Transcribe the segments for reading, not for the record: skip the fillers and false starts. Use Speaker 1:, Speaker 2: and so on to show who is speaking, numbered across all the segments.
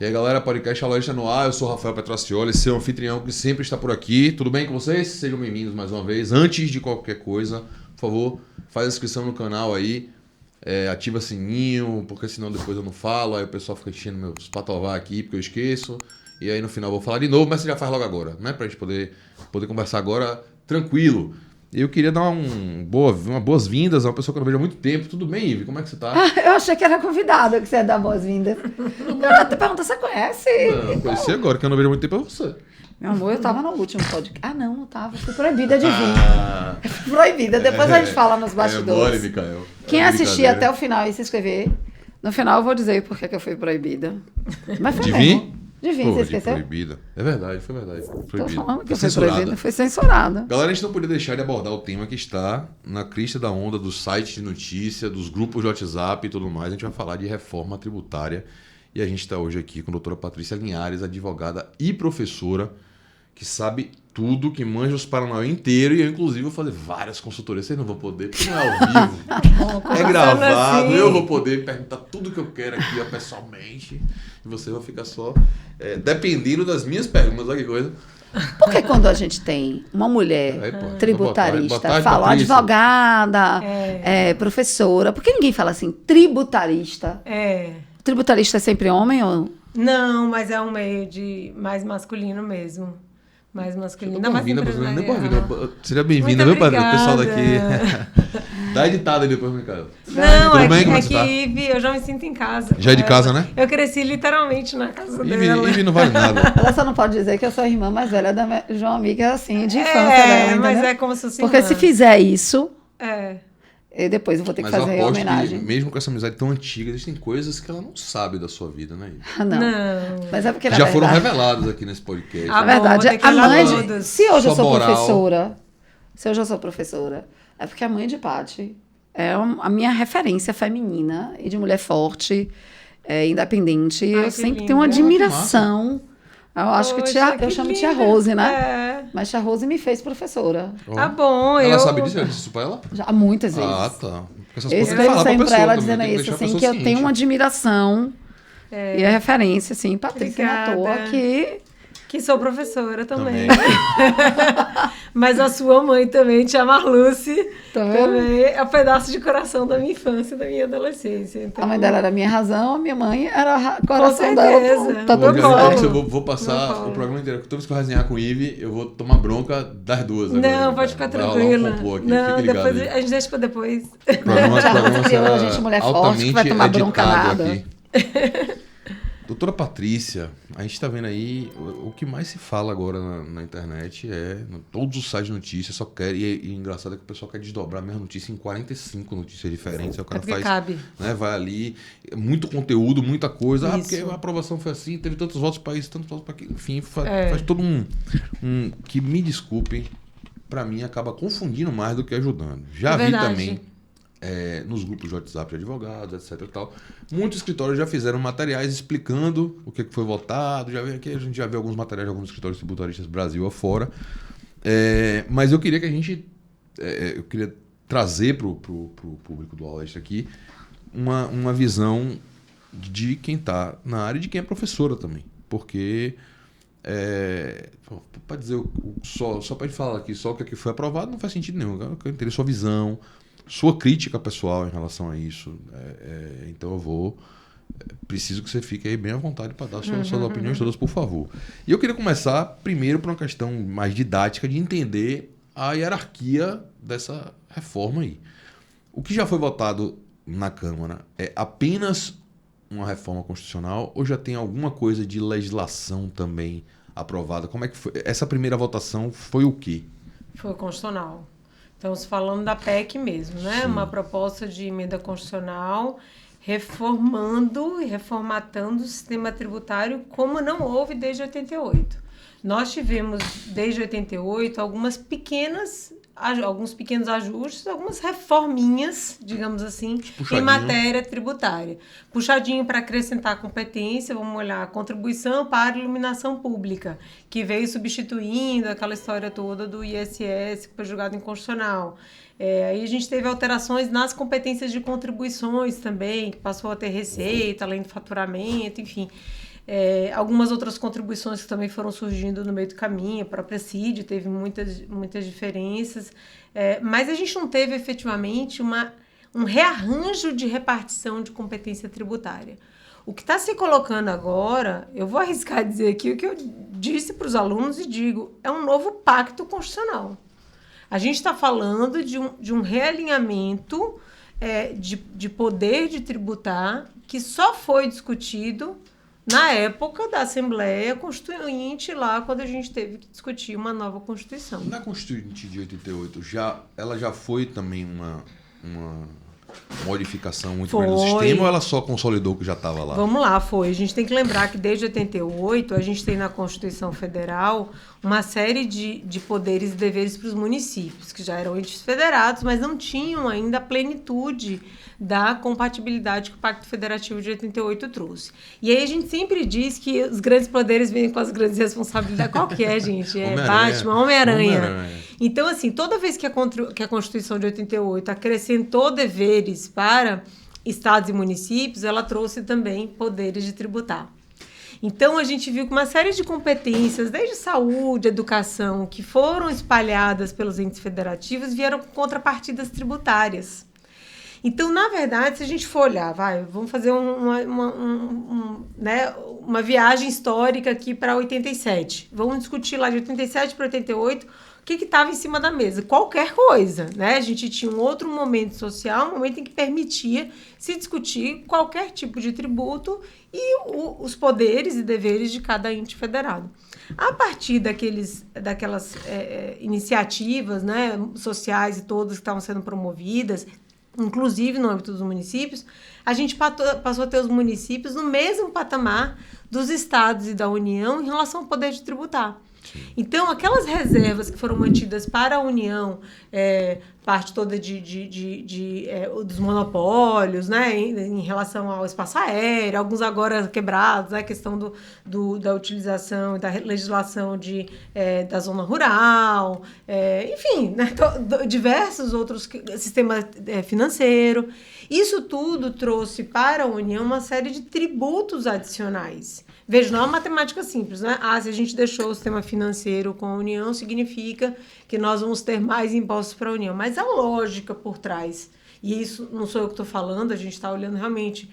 Speaker 1: E aí, galera, podcast A Lojista no Ar, eu sou o Rafael Petracioli, seu anfitrião que sempre está por aqui. Tudo bem com vocês? Sejam bem-vindos mais uma vez. Antes de qualquer coisa, por favor, faz a inscrição no canal aí, ativa sininho, porque senão depois eu não falo, aí o pessoal fica enchendo meus patovar aqui, porque eu esqueço. E aí no final eu vou falar de novo, mas você já faz logo agora, né? Pra gente poder conversar agora tranquilo. Eu queria dar uma boas-vindas a uma pessoa que eu não vejo há muito tempo. Tudo bem, Ivy? Como é que você tá?
Speaker 2: Eu achei que era convidada que você ia dar boas-vindas. Eu até pergunto, você conhece?
Speaker 1: Não, conheci agora, que eu não vejo há muito tempo, é você.
Speaker 2: Meu amor, eu tava no último podcast. Ah, não tava. Fui proibida de vir. Fui proibida. Depois a gente fala nos bastidores.
Speaker 1: Mole, Micael.
Speaker 2: Quem assistir até o final e se inscrever, no final eu vou dizer por que eu fui proibida. Mas foi
Speaker 1: de
Speaker 2: mesmo.
Speaker 1: vir?
Speaker 2: De vir,
Speaker 1: Pô,
Speaker 2: você esqueceu?
Speaker 1: Proibida. É verdade, foi verdade.
Speaker 2: Tô falando que
Speaker 1: Foi
Speaker 2: foi proibida. Foi censurada.
Speaker 1: Galera, a gente não podia deixar de abordar o tema que está na crista da onda dos sites de notícia, dos grupos de WhatsApp e tudo mais. A gente vai falar de reforma tributária. E a gente está hoje aqui com a doutora Patrícia Linhares, advogada e professora, que sabe tudo, que manja os Paranauê inteiro. E eu, inclusive, vou fazer várias consultorias. Vocês não vão poder, porque não é ao vivo. É gravado.
Speaker 2: Assim.
Speaker 1: Eu vou poder perguntar tudo que eu quero aqui ó, pessoalmente. E você vai ficar só dependendo das minhas perguntas. Olha que coisa.
Speaker 2: Porque quando a gente tem uma mulher tributarista, fala
Speaker 1: Patrícia.
Speaker 2: advogada, professora, por que ninguém fala assim, tributarista? Tributarista é sempre homem ou...
Speaker 3: Não, mas é um meio de mais masculino mesmo. Mais masculino.
Speaker 1: Bem-vinda, seja bem-vinda, viu, Padre? O pessoal daqui. Dá editada aí depois, Micael.
Speaker 3: Não,
Speaker 1: Tudo bem? Como
Speaker 3: que Ivy, eu já me sinto em casa.
Speaker 1: Já é de casa, né?
Speaker 3: Eu cresci literalmente na casa dela.
Speaker 1: Ivy não vale nada.
Speaker 2: Ela só não pode dizer que eu sou a irmã mais velha de uma amiga, assim, de infância dela,
Speaker 3: mas
Speaker 2: entendeu?
Speaker 3: é como se fosse
Speaker 2: Porque
Speaker 3: irmã.
Speaker 2: se fizer isso,
Speaker 3: É.
Speaker 2: eu depois eu vou ter que
Speaker 1: Mas
Speaker 2: fazer
Speaker 1: eu
Speaker 2: a
Speaker 1: aposto
Speaker 2: homenagem.
Speaker 1: que, mesmo com essa amizade tão antiga, existem coisas que ela não sabe da sua vida, né, Ivy?
Speaker 2: Não. Mas é porque, na
Speaker 1: Já
Speaker 2: verdade,
Speaker 1: foram reveladas aqui nesse podcast.
Speaker 3: Ah,
Speaker 2: na verdade,
Speaker 3: bom, vou ter que
Speaker 2: a mãe
Speaker 3: falar
Speaker 2: de...
Speaker 3: todos.
Speaker 2: Se hoje eu
Speaker 1: Sua
Speaker 2: sou
Speaker 1: moral.
Speaker 2: professora, é porque a mãe de Paty é a minha referência feminina e de mulher forte, independente.
Speaker 3: Ai,
Speaker 2: Eu
Speaker 3: que
Speaker 2: sempre
Speaker 3: linda.
Speaker 2: tenho uma admiração. Eu acho que
Speaker 3: Poxa,
Speaker 2: eu
Speaker 3: que
Speaker 2: chamo tia
Speaker 3: linda.
Speaker 2: Rose, né?
Speaker 3: É.
Speaker 2: Mas tia Rose me fez professora.
Speaker 1: Ó.
Speaker 3: Tá bom,
Speaker 1: Ela
Speaker 3: eu...
Speaker 1: sabe disso? Ela disse isso pra ela?
Speaker 2: Já, muitas vezes.
Speaker 1: Ah, tá. Porque essas
Speaker 2: Eu
Speaker 1: coisas tem que
Speaker 2: escrevo
Speaker 1: falar pra
Speaker 2: sempre pra
Speaker 1: pessoa
Speaker 2: ela
Speaker 1: também,
Speaker 2: dizendo
Speaker 1: tem
Speaker 2: isso,
Speaker 1: deixar a
Speaker 2: assim,
Speaker 1: pessoa
Speaker 2: que eu tenho
Speaker 1: ciente.
Speaker 2: uma admiração e a referência, assim, Patrícia não à toa
Speaker 3: Obrigada.
Speaker 2: que...
Speaker 3: Que sou professora também. Mas a sua mãe também, tia Marluce,
Speaker 2: Tá vendo?
Speaker 3: também é um pedaço de coração da minha infância e da minha adolescência. Então...
Speaker 2: A mãe dela era a minha razão, a minha mãe era o coração
Speaker 3: certeza.
Speaker 2: dela. Tá
Speaker 3: Meu
Speaker 2: tudo
Speaker 3: colo.
Speaker 2: certo.
Speaker 1: Eu vou passar
Speaker 3: Meu colo.
Speaker 1: o programa inteiro. Toda vez que eu resenhar com o Ivy, eu vou tomar bronca das duas.
Speaker 3: Não,
Speaker 1: agora,
Speaker 3: pode ficar
Speaker 1: Vai rolar
Speaker 3: tranquila.
Speaker 1: um complô aqui,
Speaker 3: Não,
Speaker 1: fique ligado
Speaker 3: depois
Speaker 1: aí.
Speaker 3: a gente deixa pra depois.
Speaker 1: Programas
Speaker 2: A gente mulher forte, que vai tomar bronca
Speaker 1: editado
Speaker 2: nada.
Speaker 1: aqui. Doutora Patrícia, a gente está vendo aí o que mais se fala agora na internet todos os sites de notícias só querem, e engraçado é que o pessoal quer desdobrar a mesma notícia em 45 notícias diferentes, aí o cara
Speaker 3: porque
Speaker 1: faz,
Speaker 3: cabe.
Speaker 1: né, vai ali, muito conteúdo, muita coisa,
Speaker 3: Isso.
Speaker 1: porque a aprovação foi assim, teve tantos votos para isso, tantos votos para aquilo, enfim, faz todo que me desculpem, para mim acaba confundindo mais do que ajudando. Já vi
Speaker 3: verdade.
Speaker 1: também nos grupos de WhatsApp de advogados, etc. E tal. Muitos escritórios já fizeram materiais explicando o que foi votado. A gente já viu alguns materiais de alguns escritórios tributaristas Brasil afora. Mas eu queria que a gente... eu queria trazer para o público do Aula Extra aqui uma visão de quem está na área e de quem é professora também. Porque... para dizer só para gente falar aqui só o que foi aprovado não faz sentido nenhum. Eu quero entender sua visão, sua crítica pessoal em relação a isso. Então preciso que você fique aí bem à vontade para dar suas opiniões todas, por favor. E eu queria começar primeiro por uma questão mais didática de entender a hierarquia dessa reforma aí. O que já foi votado na Câmara é apenas uma reforma constitucional ou já tem alguma coisa de legislação também aprovada? Como é que foi? Essa primeira votação foi o quê?
Speaker 3: Foi constitucional. Estamos falando da PEC mesmo, né?
Speaker 1: Sim.
Speaker 3: Uma proposta de emenda constitucional reformando e reformatando o sistema tributário como não houve desde 88. Nós tivemos, desde 88, alguns pequenos ajustes, algumas reforminhas, digamos assim, em matéria tributária. Puxadinho para acrescentar competência, vamos olhar a contribuição para a iluminação pública, que veio substituindo aquela história toda do ISS, que foi julgado inconstitucional. Aí a gente teve alterações nas competências de contribuições também, que passou a ter receita, além do faturamento, enfim. algumas outras contribuições que também foram surgindo no meio do caminho, a própria CID teve muitas diferenças, mas a gente não teve efetivamente um rearranjo de repartição de competência tributária. O que está se colocando agora, eu vou arriscar dizer aqui o que eu disse para os alunos e digo, é um novo pacto constitucional. A gente está falando de um realinhamento de poder de tributar que só foi discutido na época da Assembleia Constituinte, lá quando a gente teve que discutir uma nova Constituição.
Speaker 1: Na Constituinte de 88, ela já foi também uma modificação muito grande do sistema, ou ela só consolidou o que já estava lá?
Speaker 3: Vamos lá, foi. A gente tem que lembrar que desde 88 a gente tem na Constituição Federal uma série de poderes e deveres para os municípios, que já eram entes federados, mas não tinham ainda a plenitude da compatibilidade que o Pacto Federativo de 88 trouxe. E aí a gente sempre diz que os grandes poderes vêm com as grandes responsabilidades. Qual que é, gente? Batman, Homem-Aranha. Então, assim, toda vez que a Constituição de 88 acrescentou deveres para estados e municípios, ela trouxe também poderes de tributar. Então, a gente viu que uma série de competências, desde saúde, educação, que foram espalhadas pelos entes federativos, vieram com contrapartidas tributárias. Então, na verdade, se a gente for olhar, vamos fazer uma viagem histórica aqui para 87. Vamos discutir lá de 87 para 88 o que estava em cima da mesa. Qualquer coisa, né? A gente tinha um outro momento social, um momento em que permitia se discutir qualquer tipo de tributo e os poderes e deveres de cada ente federado. A partir daquelas iniciativas, né, sociais e todas que estavam sendo promovidas, inclusive no âmbito dos municípios, a gente passou a ter os municípios no mesmo patamar dos estados e da União em relação ao poder de tributar. Então, aquelas reservas que foram mantidas para a União, parte toda dos monopólios, né, em relação ao espaço aéreo, alguns agora quebrados, né, a questão da utilização e da legislação da zona rural, enfim, né, diversos outros sistemas financeiro. Isso tudo trouxe para a União uma série de tributos adicionais. Veja, não é uma matemática simples, né? Se a gente deixou o sistema financeiro com a União, significa que nós vamos ter mais impostos para a União. Mas a lógica por trás, e isso não sou eu que estou falando, a gente está olhando realmente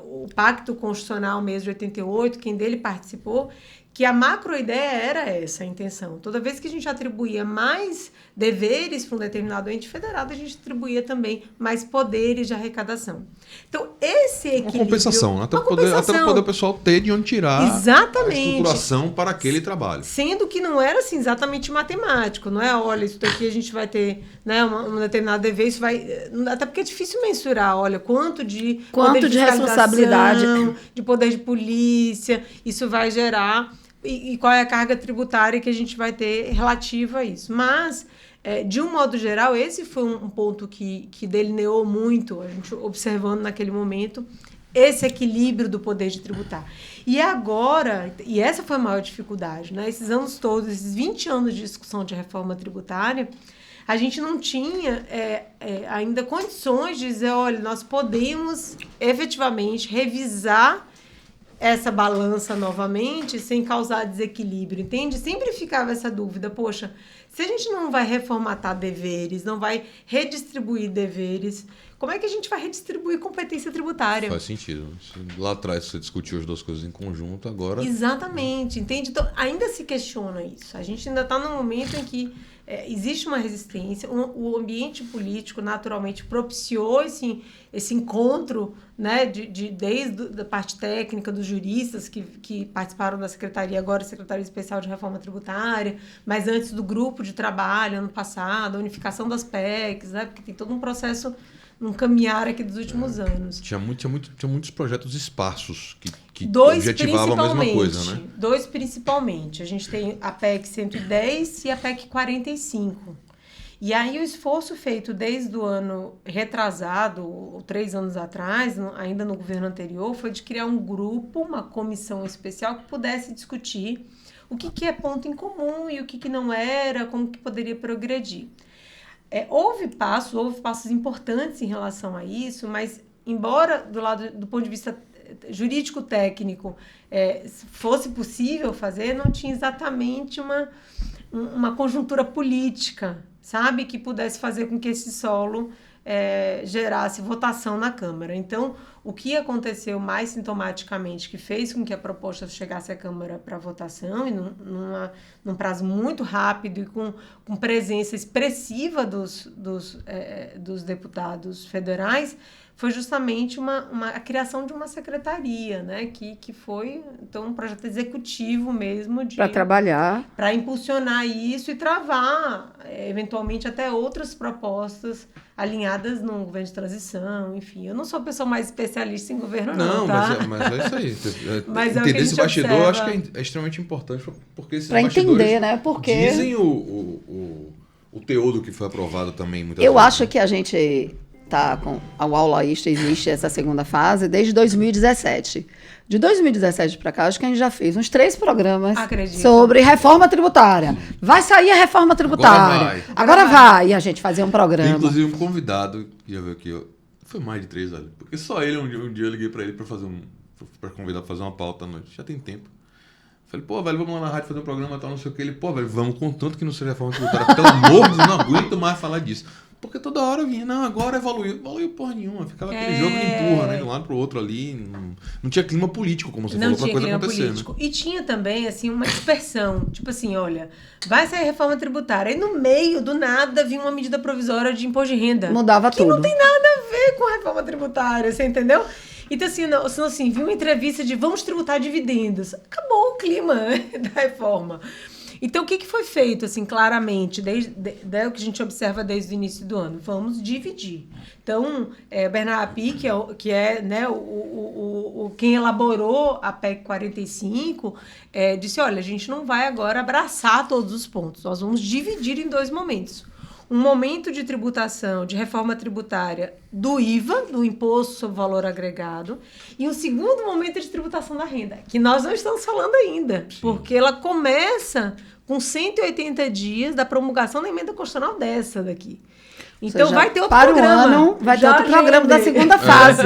Speaker 3: o Pacto Constitucional mesmo de 88, quem dele participou, que a macroideia era essa, a intenção. Toda vez que a gente atribuía mais deveres para um determinado ente federado, a gente atribuía também mais poderes de arrecadação. Então, esse equilíbrio...
Speaker 1: Uma compensação, né? Até para poder o pessoal ter de onde tirar
Speaker 3: exatamente
Speaker 1: a estruturação para aquele trabalho.
Speaker 3: Sendo que não era assim, exatamente matemático, não é? Olha, isso daqui a gente vai ter, né, um determinado dever, isso vai... Até porque é difícil mensurar, olha, quanto de
Speaker 2: responsabilidade,
Speaker 3: de poder de polícia, isso vai gerar... E qual é a carga tributária que a gente vai ter relativa a isso. Mas, de um modo geral, esse foi um ponto que delineou muito, a gente observando naquele momento, esse equilíbrio do poder de tributar. E agora, e essa foi a maior dificuldade, né? Esses anos todos, esses 20 anos de discussão de reforma tributária, a gente não tinha ainda condições de dizer, olha, nós podemos efetivamente revisar essa balança novamente sem causar desequilíbrio, entende? Sempre ficava essa dúvida, poxa, se a gente não vai reformatar deveres, não vai redistribuir deveres, como é que a gente vai redistribuir competência tributária?
Speaker 1: Faz sentido. Lá atrás você discutiu as duas coisas em conjunto, agora...
Speaker 3: Exatamente, entende? Então, ainda se questiona isso. A gente ainda está num momento em que existe uma resistência, o ambiente político naturalmente propiciou esse encontro, né, desde a parte técnica dos juristas que participaram da Secretaria, agora Secretaria Especial de Reforma Tributária, mas antes do grupo de trabalho, ano passado, a unificação das PECs, né, porque tem todo um processo, um caminhar aqui dos últimos anos.
Speaker 1: Tinha muitos projetos esparsos que objetivavam a mesma coisa, né?
Speaker 3: Dois principalmente. A gente tem a PEC 110 e a PEC 45. E aí o esforço feito desde o ano retrasado, ou 3 anos atrás, ainda no governo anterior, foi de criar um grupo, uma comissão especial que pudesse discutir o que é ponto em comum e o que não era, como que poderia progredir. Houve passos importantes em relação a isso, mas embora do ponto de vista jurídico-técnico fosse possível fazer, não tinha exatamente uma conjuntura política, sabe, que pudesse fazer com que esse solo gerasse votação na Câmara. Então, o que aconteceu mais sintomaticamente, que fez com que a proposta chegasse à Câmara para votação, e num prazo muito rápido e com presença expressiva dos deputados federais, foi justamente a criação de uma secretaria, né, que foi então um projeto executivo mesmo
Speaker 2: para trabalhar,
Speaker 3: para impulsionar isso e travar eventualmente até outras propostas alinhadas num governo de transição, enfim. Eu não sou a pessoa mais especialista em governo, não, tá?
Speaker 1: Mas é isso aí.
Speaker 3: Mas
Speaker 1: entender esse bastidor, eu acho que é extremamente importante, porque esses bastidores
Speaker 2: entender, né? Porque
Speaker 1: dizem o teor do que foi aprovado também. Muitas
Speaker 2: eu
Speaker 1: vezes.
Speaker 2: acho que a gente tá com o Aulaísta, existe essa segunda fase desde 2017. De 2017 para cá, acho que a gente já fez uns 3 programas sobre reforma tributária. Vai sair a reforma tributária. Agora vai. E a gente fazia um programa.
Speaker 1: Inclusive, um convidado, que ia ver aqui, foi mais de 3, olha. Porque só ele, um dia eu liguei para ele para convidar para fazer uma pauta à noite. Já tem tempo. Falei, pô, velho, vamos lá na rádio fazer um programa e tal, não sei o que. Ele, pô, velho, vamos, contanto que não seja reforma tributária. Pelo amor de Deus, não aguento mais falar disso. Porque toda hora vinha, não, agora evoluiu. Evoluiu porra nenhuma. Ficava aquele jogo de empurra, né? De um lado pro outro ali. Não tinha clima político, como você falou, pra coisa acontecer. Político.
Speaker 3: Né? E tinha também, assim, uma dispersão. Tipo assim, olha, vai sair reforma tributária. Aí no meio, do nada, vinha uma medida provisória de imposto de renda.
Speaker 2: Mudava tudo.
Speaker 3: Que não tem nada a ver com a reforma tributária, você entendeu? Então, assim, viu uma entrevista de vamos tributar dividendos. Acabou o clima da reforma. Então, o que foi feito, assim, claramente, desde o que a gente observa desde o início do ano? Vamos dividir. Então, Bernard Api, que é né, quem elaborou a PEC 45, disse, olha, a gente não vai agora abraçar todos os pontos, nós vamos dividir em 2 momentos. Um momento de tributação, de reforma tributária do IVA, do Imposto sobre Valor Agregado, e um segundo momento de tributação da renda, que nós não estamos falando ainda, porque ela começa com 180 dias da promulgação da emenda constitucional dessa daqui. Então vai ter outro programa.
Speaker 2: Vai ter outro programa da segunda fase.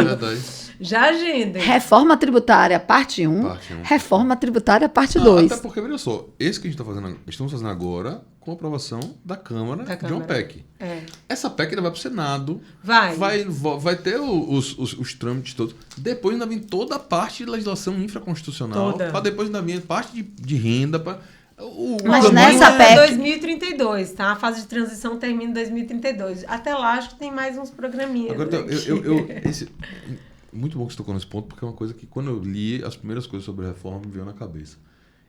Speaker 3: Já agenda.
Speaker 2: Reforma tributária, parte 1. Reforma tributária, parte 2.
Speaker 1: Até porque, veja só, esse que a gente estamos fazendo agora com a aprovação da Câmara de uma PEC. Essa PEC ainda vai para o Senado. Vai ter os trâmites todos. Depois ainda vem toda a parte de legislação infraconstitucional. Para depois ainda vir parte de renda.
Speaker 2: Mas nessa PEC...
Speaker 3: 2032, tá? A fase de transição termina em 2032. Até lá, acho que tem mais uns programinhas.
Speaker 1: Agora, muito bom que você tocou nesse ponto, porque é uma coisa que quando eu li as primeiras coisas sobre a reforma me veio na cabeça.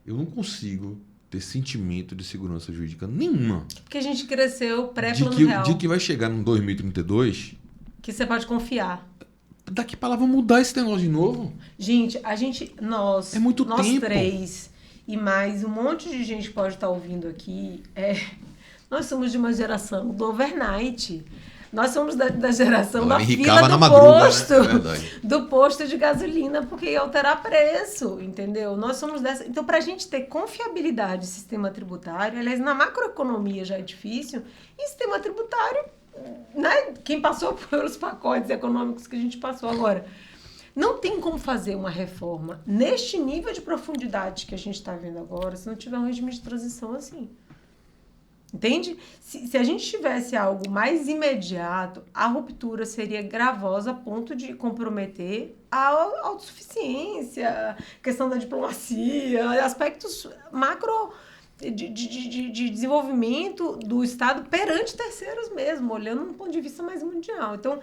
Speaker 1: Eu não consigo ter sentimento de segurança jurídica nenhuma.
Speaker 3: Porque a gente cresceu pré-plano real.
Speaker 1: De que vai chegar no 2032...
Speaker 3: Que você pode confiar.
Speaker 1: Daqui para lá vamos mudar esse negócio de novo.
Speaker 3: Gente, nós...
Speaker 1: É muito
Speaker 3: nós
Speaker 1: tempo.
Speaker 3: 3 e mais um monte de gente que pode estar ouvindo aqui. Nós somos de uma geração do overnight. Nós somos da geração da fila do posto, do posto de gasolina, porque ia alterar preço, entendeu? Nós somos dessa. Então, para a gente ter confiabilidade no sistema tributário, aliás, na macroeconomia já é difícil, e sistema tributário, né? Quem passou pelos pacotes econômicos que a gente passou agora, não tem como fazer uma reforma neste nível de profundidade que a gente está vendo agora, se não tiver um regime de transição assim. Entende? Se a gente tivesse algo mais imediato, a ruptura seria gravosa a ponto de comprometer a autossuficiência, questão da diplomacia, aspectos macro de desenvolvimento do Estado perante terceiros mesmo, olhando de um ponto de vista mais mundial. Então,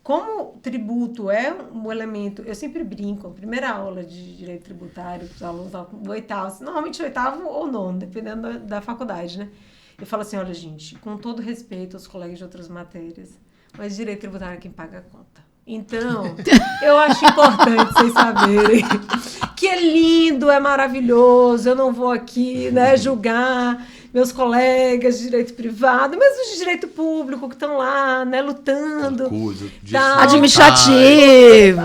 Speaker 3: como tributo é um elemento, eu sempre brinco, a primeira aula de direito tributário, os alunos do 8º, normalmente 8º ou 9º, dependendo da faculdade, né? Eu falo assim, olha, gente, com todo respeito aos colegas de outras matérias, mas direito tributário é quem paga a conta. Então, eu acho importante vocês saberem que é lindo, é maravilhoso, eu não vou aqui, né, julgar meus colegas de direito privado, mesmo de direito público que estão lá, né, lutando.
Speaker 2: Administrativo.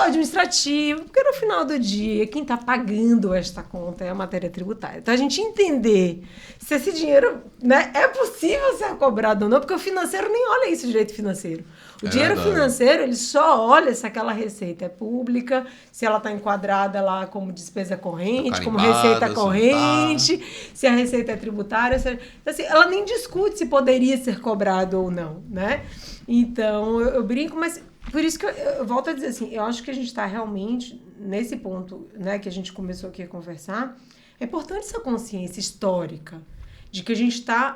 Speaker 3: Administrativo, porque no final do dia, quem está pagando esta conta é a matéria tributária. Então, a gente entender se esse dinheiro, né, é possível ser cobrado ou não, porque o financeiro nem olha isso, direito financeiro. O dinheiro financeiro, ele só olha se aquela receita é pública, se ela está enquadrada lá como despesa corrente, como receita corrente, se a receita é tributária. Assim, ela nem discute se poderia ser cobrado ou não, né? Então, eu brinco, mas por isso que eu volto a dizer assim, eu acho que a gente está realmente nesse ponto, né, que a gente começou aqui a conversar. É importante essa consciência histórica de que a gente está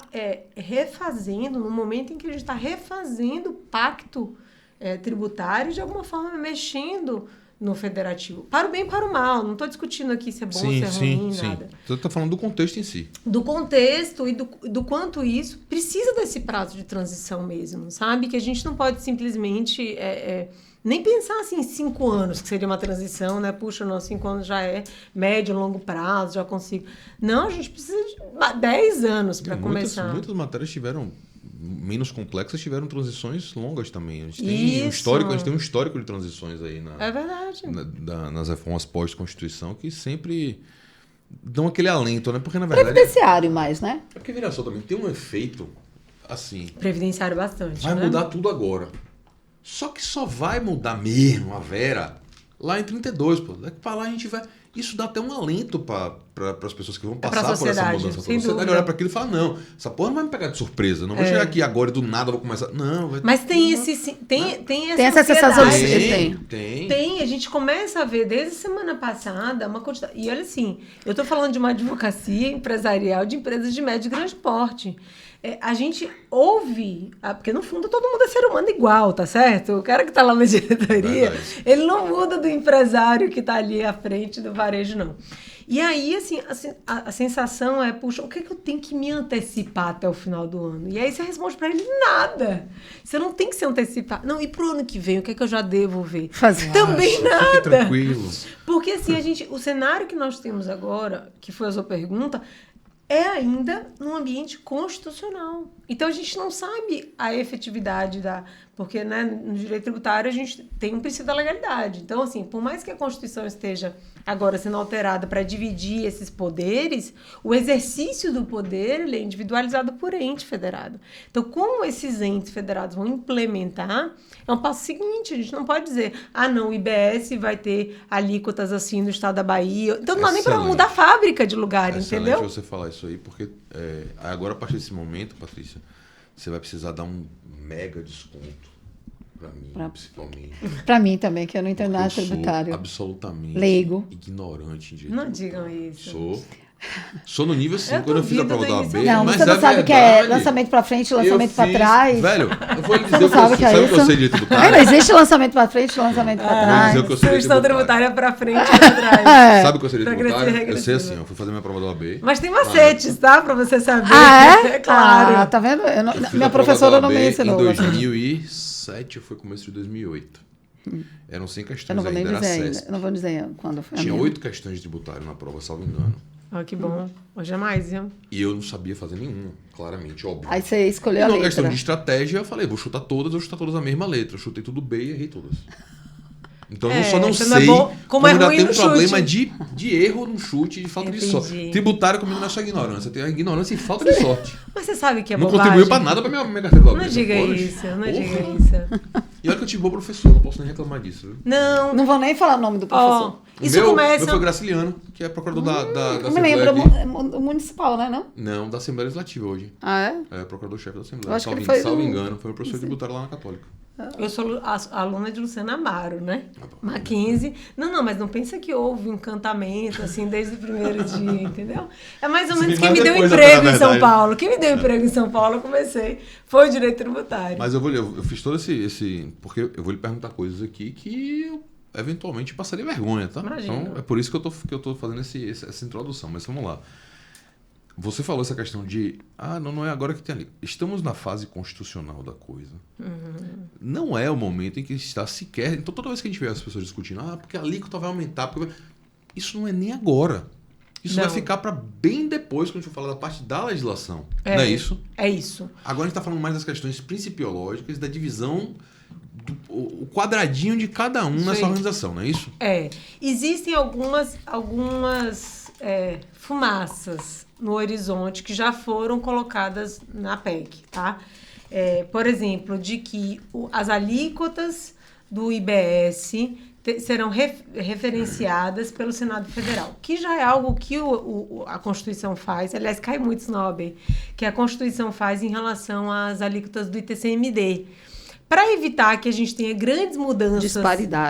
Speaker 3: refazendo, no momento em que a gente está refazendo o pacto tributário, de alguma forma mexendo no federativo. Para o bem e para o mal. Não estou discutindo aqui se é bom, se é ruim, nada.
Speaker 1: Você está falando do contexto em si.
Speaker 3: Do contexto e do quanto isso precisa desse prazo de transição mesmo, sabe? Que a gente não pode simplesmente... nem pensar assim em 5 anos, que seria uma transição, né? Puxa, não, 5 anos já é médio, longo prazo, já consigo. Não, a gente precisa de 10 anos para começar.
Speaker 1: Muitas matérias menos complexas tiveram transições longas também. A gente tem um histórico de transições aí
Speaker 3: é verdade.
Speaker 1: Nas reformas pós-Constituição que sempre dão aquele alento, né? Porque, na verdade...
Speaker 2: Previdenciário mais, né?
Speaker 1: É porque, veja só, também tem um efeito assim...
Speaker 3: Previdenciário bastante,
Speaker 1: vai mudar tudo agora. Só que só vai mudar mesmo a Vera lá em 32, pô. Daqui pra lá a gente vai... Isso dá até um alento para as pessoas que vão passar por essa mudança. A sociedade olhar para aquilo e falar, não, essa porra não vai me pegar de surpresa. Não vou chegar aqui agora e do nada vou começar... Não, vai...
Speaker 3: Mas tem
Speaker 2: essa sensação de
Speaker 3: tem. A gente começa a ver desde a semana passada uma quantidade... E olha assim, eu estou falando de uma advocacia empresarial de empresas de médio e grande porte. A gente ouve, porque no fundo todo mundo é ser humano igual, tá certo? O cara que tá lá na diretoria, ele não muda do empresário que tá ali à frente do varejo, não. E aí, assim, a sensação é, puxa, o que é que eu tenho que me antecipar até o final do ano? E aí você responde pra ele, nada. Você não tem que se antecipar. Não, e pro ano que vem, o que é que eu já devo ver? Também nada.
Speaker 1: Fique tranquilo.
Speaker 3: Porque, assim, o cenário que nós temos agora, que foi a sua pergunta, é ainda num ambiente constitucional. Então, a gente não sabe a efetividade da... Porque, né, no direito tributário a gente tem um princípio da legalidade. Então, assim, por mais que a Constituição esteja agora sendo alterada para dividir esses poderes, o exercício do poder ele é individualizado por ente federado. Então, como esses entes federados vão implementar, é um passo seguinte. A gente não pode dizer, não, o IBS vai ter alíquotas assim no estado da Bahia. Então, não dá nem para mudar a fábrica de lugar, entendeu?
Speaker 1: Excelente você falar isso aí, porque agora, a partir desse momento, Patrícia, você vai precisar dar um mega desconto para mim, principalmente.
Speaker 2: Para mim também, que eu não entendo nada tributário.
Speaker 1: Absolutamente
Speaker 2: leigo.
Speaker 1: Ignorante em direito.
Speaker 3: Não digam isso.
Speaker 1: Sou no nível 5 quando eu fiz a prova da OAB.
Speaker 2: Não,
Speaker 1: mas
Speaker 2: você não sabe o que é lançamento para frente e lançamento para trás.
Speaker 1: Velho, eu vou lhe dizer o que eu sei de direito tributário.
Speaker 2: Não existe lançamento para frente e lançamento para trás.
Speaker 3: Sugestão tributária para frente e para trás.
Speaker 1: Sabe o que eu sei de tributário? Eu sei assim, eu fui fazer minha prova da OAB.
Speaker 3: Mas tem macetes, tá? Para você saber.
Speaker 2: É?
Speaker 3: Claro.
Speaker 2: Tá vendo? Minha professora não me ensinou.
Speaker 1: Em 2007, foi começo de 2008. Eram 100 questões ainda, era acesso.
Speaker 2: Eu não vou dizer quando foi.
Speaker 1: Tinha 8 questões de tributário na prova, salvo engano.
Speaker 3: Que bom. Hoje é mais, viu?
Speaker 1: E eu não sabia fazer nenhuma, claramente, óbvio.
Speaker 2: Aí você escolheu a letra.
Speaker 1: E numa questão de estratégia, eu falei, vou chutar todas a mesma letra. Eu chutei tudo B e errei todas. Então eu só não sei
Speaker 3: como é
Speaker 1: ainda
Speaker 3: ruim
Speaker 1: tem um
Speaker 3: no
Speaker 1: problema
Speaker 3: chute.
Speaker 1: de erro no chute, de falta de sorte. Tributário comigo não é só ignorância, tem a ignorância e falta de sorte.
Speaker 3: Mas você sabe que é
Speaker 1: não
Speaker 3: bobagem.
Speaker 1: Não contribuiu pra nada pra minha carteira da OAB.
Speaker 3: Não diga isso, não diga isso.
Speaker 1: E olha que eu tive bom professor, não posso nem reclamar disso. Viu?
Speaker 3: Não
Speaker 2: vou nem falar o nome do professor.
Speaker 3: Isso começa...
Speaker 1: Meu foi o Graciliano, que é procurador da
Speaker 2: Assembleia. Me lembro, municipal, né?
Speaker 1: Não, da Assembleia Legislativa hoje.
Speaker 2: É?
Speaker 1: É, procurador-chefe da Assembleia.
Speaker 2: Acho que ele foi
Speaker 1: salvo engano, foi o professor tributário lá na Católica.
Speaker 3: Eu sou aluna de Luciana Amaro, né? Mackenzie. Não, mas não pensa que houve encantamento, assim, desde o primeiro dia, entendeu? É mais ou menos quem me deu emprego em São Paulo. Quem me deu emprego em São Paulo, eu comecei. Foi o direito tributário.
Speaker 1: Mas eu fiz todo esse... Porque eu vou lhe perguntar coisas aqui que eu eventualmente passaria vergonha, tá?
Speaker 3: Imagina.
Speaker 1: Então, é por isso que eu tô fazendo essa introdução. Mas vamos lá. Você falou essa questão de... não é agora que tem ali. Estamos na fase constitucional da coisa. Não é o momento em que está sequer... Então, toda vez que a gente vê as pessoas discutindo, porque a alíquota vai aumentar... Isso não é nem agora. Isso vai ficar para bem depois, quando a gente for falar da parte da legislação. Não é isso?
Speaker 3: É isso.
Speaker 1: Agora a gente está falando mais das questões principiológicas, da divisão... O quadradinho de cada um nessa organização, não é isso?
Speaker 3: Existem algumas fumaças no horizonte que já foram colocadas na PEC, tá? por exemplo, de que as alíquotas do IBS serão referenciadas pelo Senado Federal, que já é algo que a Constituição faz, aliás, cai muito snob, que a Constituição faz em relação às alíquotas do ITCMD, para evitar que a gente tenha grandes mudanças,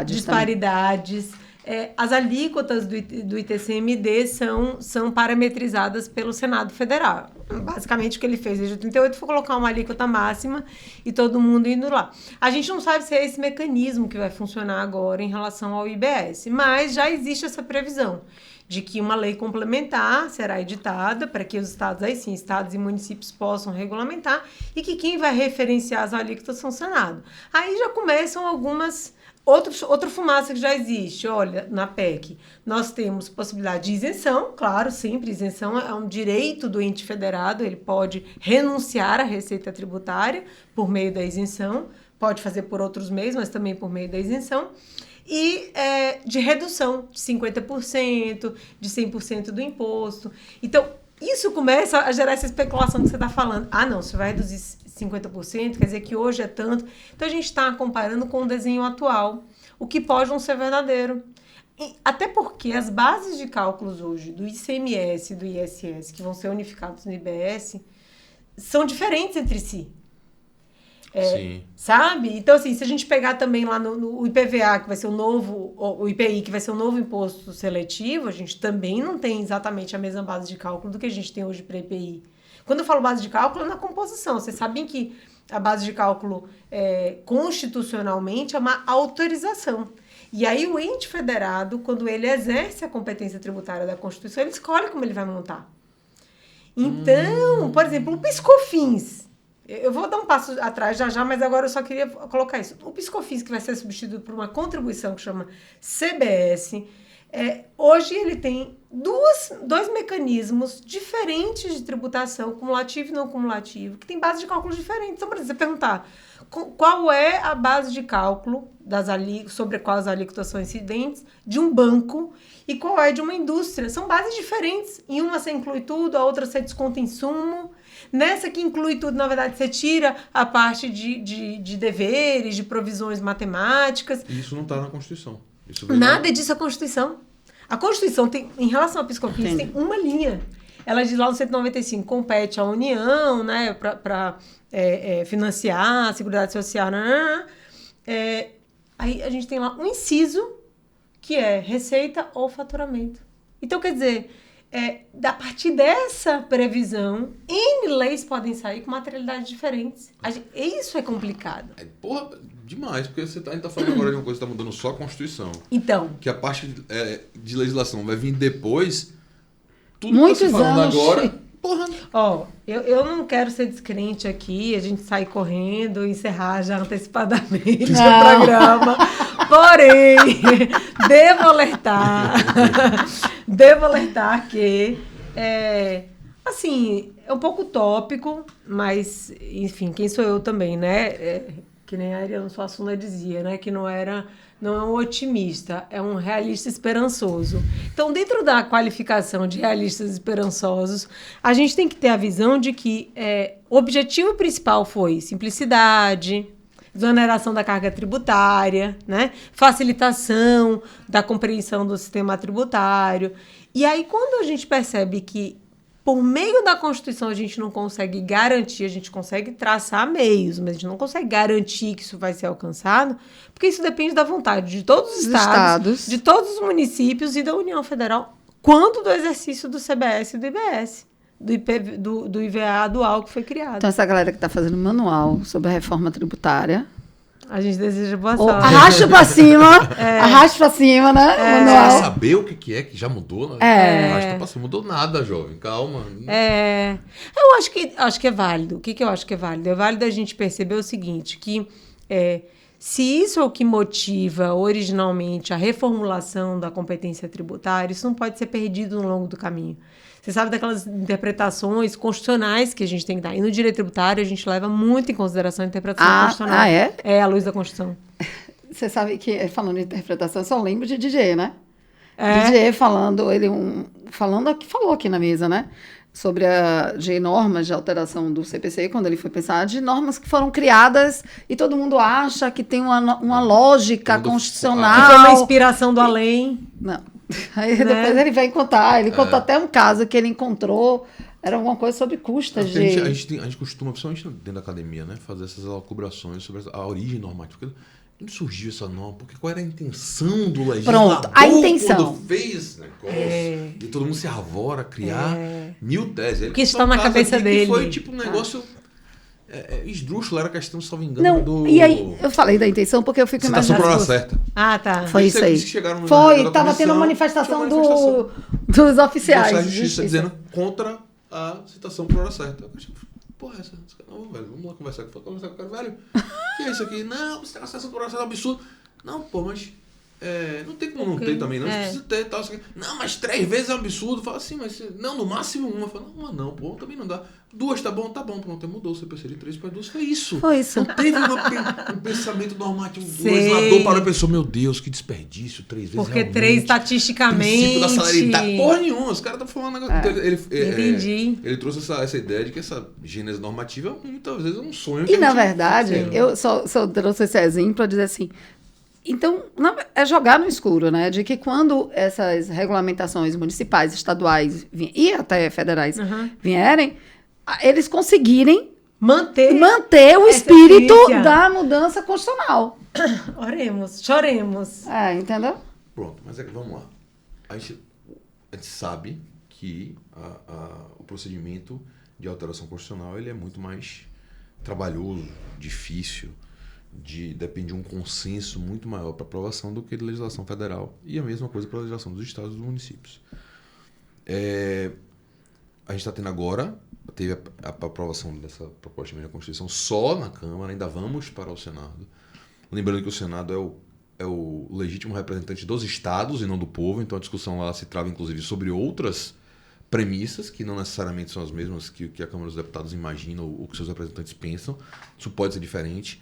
Speaker 3: disparidades. As alíquotas do ITCMD são parametrizadas pelo Senado Federal. Basicamente, o que ele fez desde 88 foi colocar uma alíquota máxima e todo mundo indo lá. A gente não sabe se é esse mecanismo que vai funcionar agora em relação ao IBS, mas já existe essa previsão de que uma lei complementar será editada para que os estados, aí sim, estados e municípios possam regulamentar e que quem vai referenciar as alíquotas são o Senado. Aí já começam outra fumaça que já existe. Olha, na PEC, nós temos possibilidade de isenção, claro, sempre, isenção é um direito do ente federado, ele pode renunciar à receita tributária por meio da isenção, pode fazer por outros meios, mas também por meio da isenção, e de redução de 50%, de 100% do imposto. Então, isso começa a gerar essa especulação que você está falando. Ah, não, você vai reduzir 50%, quer dizer que hoje é tanto. Então, a gente está comparando com o desenho atual, o que pode não ser verdadeiro. Até porque as bases de cálculos hoje do ICMS e do ISS, que vão ser unificados no IBS, são diferentes entre si.
Speaker 1: Sim.
Speaker 3: Sabe? Então, assim, se a gente pegar também lá no IPVA, que vai ser o IPI, que vai ser o novo imposto seletivo, a gente também não tem exatamente a mesma base de cálculo do que a gente tem hoje para IPI. Quando eu falo base de cálculo, é na composição. Vocês sabem que a base de cálculo, constitucionalmente, é uma autorização. E aí o ente federado, quando ele exerce a competência tributária da Constituição, ele escolhe como ele vai montar. Então, por exemplo, o PiscoFins. Eu vou dar um passo atrás já, mas agora eu só queria colocar isso. O PiscoFins, que vai ser substituído por uma contribuição que chama CBS, hoje ele tem dois mecanismos diferentes de tributação, cumulativo e não cumulativo, que tem base de cálculo diferentes. Então, por exemplo, você perguntar qual é a base de cálculo sobre quais alíquotas são incidentes de um banco e qual é de uma indústria. São bases diferentes. Em uma você inclui tudo, a outra você desconta insumo. Nessa que inclui tudo, na verdade, você tira a parte de deveres, de provisões matemáticas.
Speaker 1: E isso não está na Constituição.
Speaker 3: Nada disso é a Constituição. A Constituição tem, em relação ao PiscoFins, tem uma linha. Ela diz lá no 195, compete à União, né, para financiar a Seguridade Social. Aí a gente tem lá um inciso que é receita ou faturamento. Então, quer dizer, a partir dessa previsão, N leis podem sair com materialidades diferentes. Isso é complicado.
Speaker 1: Porra, demais, porque a gente está falando agora de uma coisa que está mudando só a Constituição.
Speaker 3: Então.
Speaker 1: Que a parte de legislação vai vir depois. Tudo
Speaker 2: muitos
Speaker 1: que está se falando
Speaker 2: anos.
Speaker 1: agora. Porra.
Speaker 3: Eu não quero ser descrente aqui, a gente sai correndo, encerrar já antecipadamente o programa. Porém, devo alertar que, assim, é um pouco utópico, mas, enfim, quem sou eu também, né? Que nem a Ariano Suassuna dizia, né? Que não é um otimista, é um realista esperançoso. Então, dentro da qualificação de realistas esperançosos, a gente tem que ter a visão de que o objetivo principal foi simplicidade, exoneração da carga tributária, né? Facilitação da compreensão do sistema tributário. E aí, quando a gente percebe que, por meio da Constituição, a gente não consegue garantir, a gente consegue traçar meios, mas a gente não consegue garantir que isso vai ser alcançado, porque isso depende da vontade de todos os estados, de todos os municípios e da União Federal, quanto do exercício do CBS e do IBS, do IVA dual que foi criado.
Speaker 2: Então, essa galera que está fazendo manual sobre a reforma tributária,
Speaker 3: a gente deseja boa sorte.
Speaker 2: Arrasta pra cima, arrasta pra cima, né?
Speaker 1: Você quer saber o que é que já mudou? Né? Arrasta pra cima. Mudou nada, jovem. Calma.
Speaker 3: Eu acho que é válido. O que eu acho que é válido? É válido a gente perceber o seguinte, que se isso é o que motiva originalmente a reformulação da competência tributária, isso não pode ser perdido no longo do caminho. Você sabe daquelas interpretações constitucionais que a gente tem que dar. E no direito tributário, a gente leva muito em consideração a interpretação constitucional.
Speaker 2: É?
Speaker 3: À luz da Constituição.
Speaker 2: Você sabe que, falando em interpretação, eu só lembro de DJ, né? Didier falou aqui na mesa, né? Sobre de normas de alteração do CPC, quando ele foi pensar, de normas que foram criadas e todo mundo acha que tem uma lógica constitucional.
Speaker 3: Que foi uma inspiração do além.
Speaker 2: Não. Aí depois ele vem contar, ele contou até um caso que ele encontrou, era alguma coisa sobre custas
Speaker 1: a gente costuma, principalmente dentro da academia, né, fazer essas elucubrações sobre a origem normativa. Onde surgiu essa norma? Porque qual era a intenção do legislador?
Speaker 2: Pronto, a intenção.
Speaker 1: Quando fez esse negócio, e todo mundo se arvora a criar mil teses. Ele
Speaker 3: que está na cabeça dele.
Speaker 1: Que foi tipo um negócio esdrúxulo, era questão, se não me engano,
Speaker 2: não, E aí, eu falei da intenção porque eu fico imaginando...
Speaker 1: Citação por hora certa.
Speaker 3: Ah, tá.
Speaker 2: Foi isso aí. Estava tendo uma manifestação dos oficiais.
Speaker 1: Da justiça dizendo contra a citação por hora certa. Eu achei, porra, essa? Não, velho, vamos lá conversar com o cara, velho. O que é isso aqui? Não, você tem citação por hora certa, é um absurdo. Não, pô, mas... não tem como não ter também, não. Você precisa ter tal. Não, mas 3 vezes é um absurdo. Fala assim, mas não, no máximo uma. Fala, não, pô, também não dá. 2 tá bom, pronto. Mudou o CPC de 3 para 2. Foi isso. Não teve um pensamento normativo. O legislador parou e pensou, meu Deus, que desperdício, 3 vezes.
Speaker 3: Porque 3 estatisticamente.
Speaker 1: Princípio da celeridade. Porra nenhuma. Os caras estão falando negócio.
Speaker 3: Entendi.
Speaker 1: Ele trouxe essa ideia de que essa gênese normativa muitas vezes é um sonho.
Speaker 2: E na verdade, eu só trouxe esse exemplo para dizer assim. Então, é jogar no escuro, né? De que quando essas regulamentações municipais, estaduais e até federais vierem, eles conseguirem manter o espírito da mudança constitucional.
Speaker 3: Oremos, choremos.
Speaker 2: Entendeu?
Speaker 1: Pronto, mas vamos lá. A gente sabe que o procedimento de alteração constitucional ele é muito mais trabalhoso, difícil, depende de um consenso muito maior para aprovação do que de legislação federal e a mesma coisa para a legislação dos estados e dos municípios. A gente está tendo agora, teve a aprovação dessa proposta de emenda à Constituição só na Câmara, ainda vamos para o Senado. Lembrando que o Senado é o legítimo representante dos estados e não do povo, então a discussão lá se trava inclusive sobre outras premissas, que não necessariamente são as mesmas que a Câmara dos Deputados imagina ou que seus representantes pensam. Isso pode ser diferente.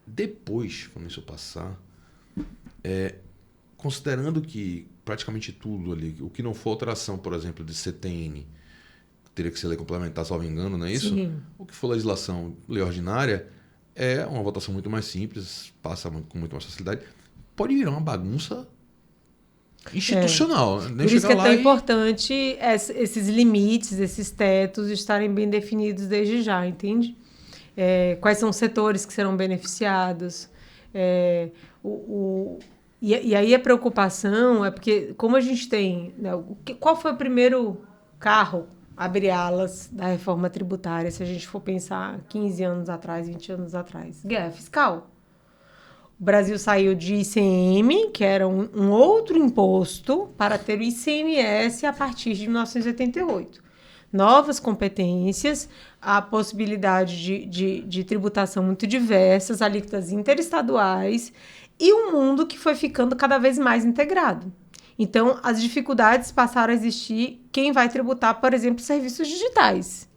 Speaker 1: Depois, quando isso passar, considerando que praticamente tudo ali, o que não for alteração, por exemplo, de CTN, teria que ser lei complementar, salvo engano, não é isso?
Speaker 3: Sim.
Speaker 1: O que for legislação, lei ordinária, é uma votação muito mais simples, passa com muito mais facilidade. Pode virar uma bagunça institucional.
Speaker 3: Por isso que é tão importante esses limites, esses tetos estarem bem definidos desde já, entende? Quais são os setores que serão beneficiados. E aí a preocupação é porque, como a gente tem... Né, qual foi o primeiro carro, abre alas, da reforma tributária, se a gente for pensar 15 anos atrás, 20 anos atrás? Guerra fiscal. O Brasil saiu de ICM, que era um outro imposto, para ter o ICMS a partir de 1988. Novas competências, a possibilidade de tributação muito diversas, alíquotas interestaduais e um mundo que foi ficando cada vez mais integrado. Então, as dificuldades passaram a existir quem vai tributar, por exemplo, serviços digitais.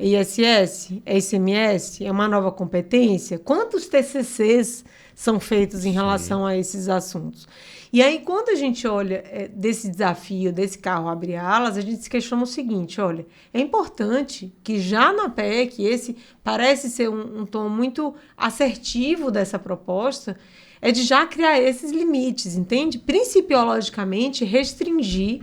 Speaker 3: ISS, ICMS, é uma nova competência? Quantos TCCs são feitos em relação a esses assuntos? E aí, quando a gente olha desse desafio, desse carro abrir alas, a gente se questiona o seguinte, olha, é importante que já na PEC, esse parece ser um tom muito assertivo dessa proposta, é de já criar esses limites, entende? Principiologicamente, restringir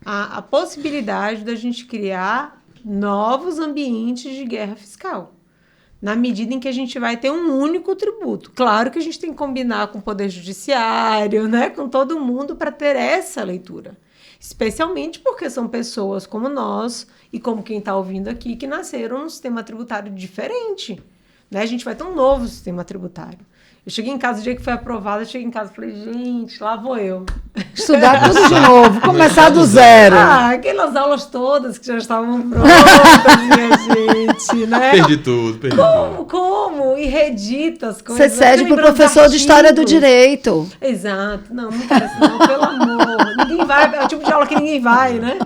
Speaker 3: a possibilidade da gente criar novos ambientes de guerra fiscal, na medida em que a gente vai ter um único tributo. Claro que a gente tem que combinar com o Poder Judiciário, né, com todo mundo para ter essa leitura. Especialmente porque são pessoas como nós e como quem está ouvindo aqui que nasceram num sistema tributário diferente. Né? A gente vai ter um novo sistema tributário. Eu cheguei em casa, o dia que foi aprovado, eu cheguei em casa e falei, gente, lá vou eu.
Speaker 2: Estudar tudo de novo, começar do zero.
Speaker 3: Aquelas aulas todas que já estavam prontas, minha gente, né?
Speaker 1: Perdi tudo.
Speaker 3: Como? E redita as coisas.
Speaker 2: Você cede pro professor de História do Direito.
Speaker 3: Exato. Não quero isso não, pelo amor. Ninguém vai, é o tipo de aula que ninguém vai, né?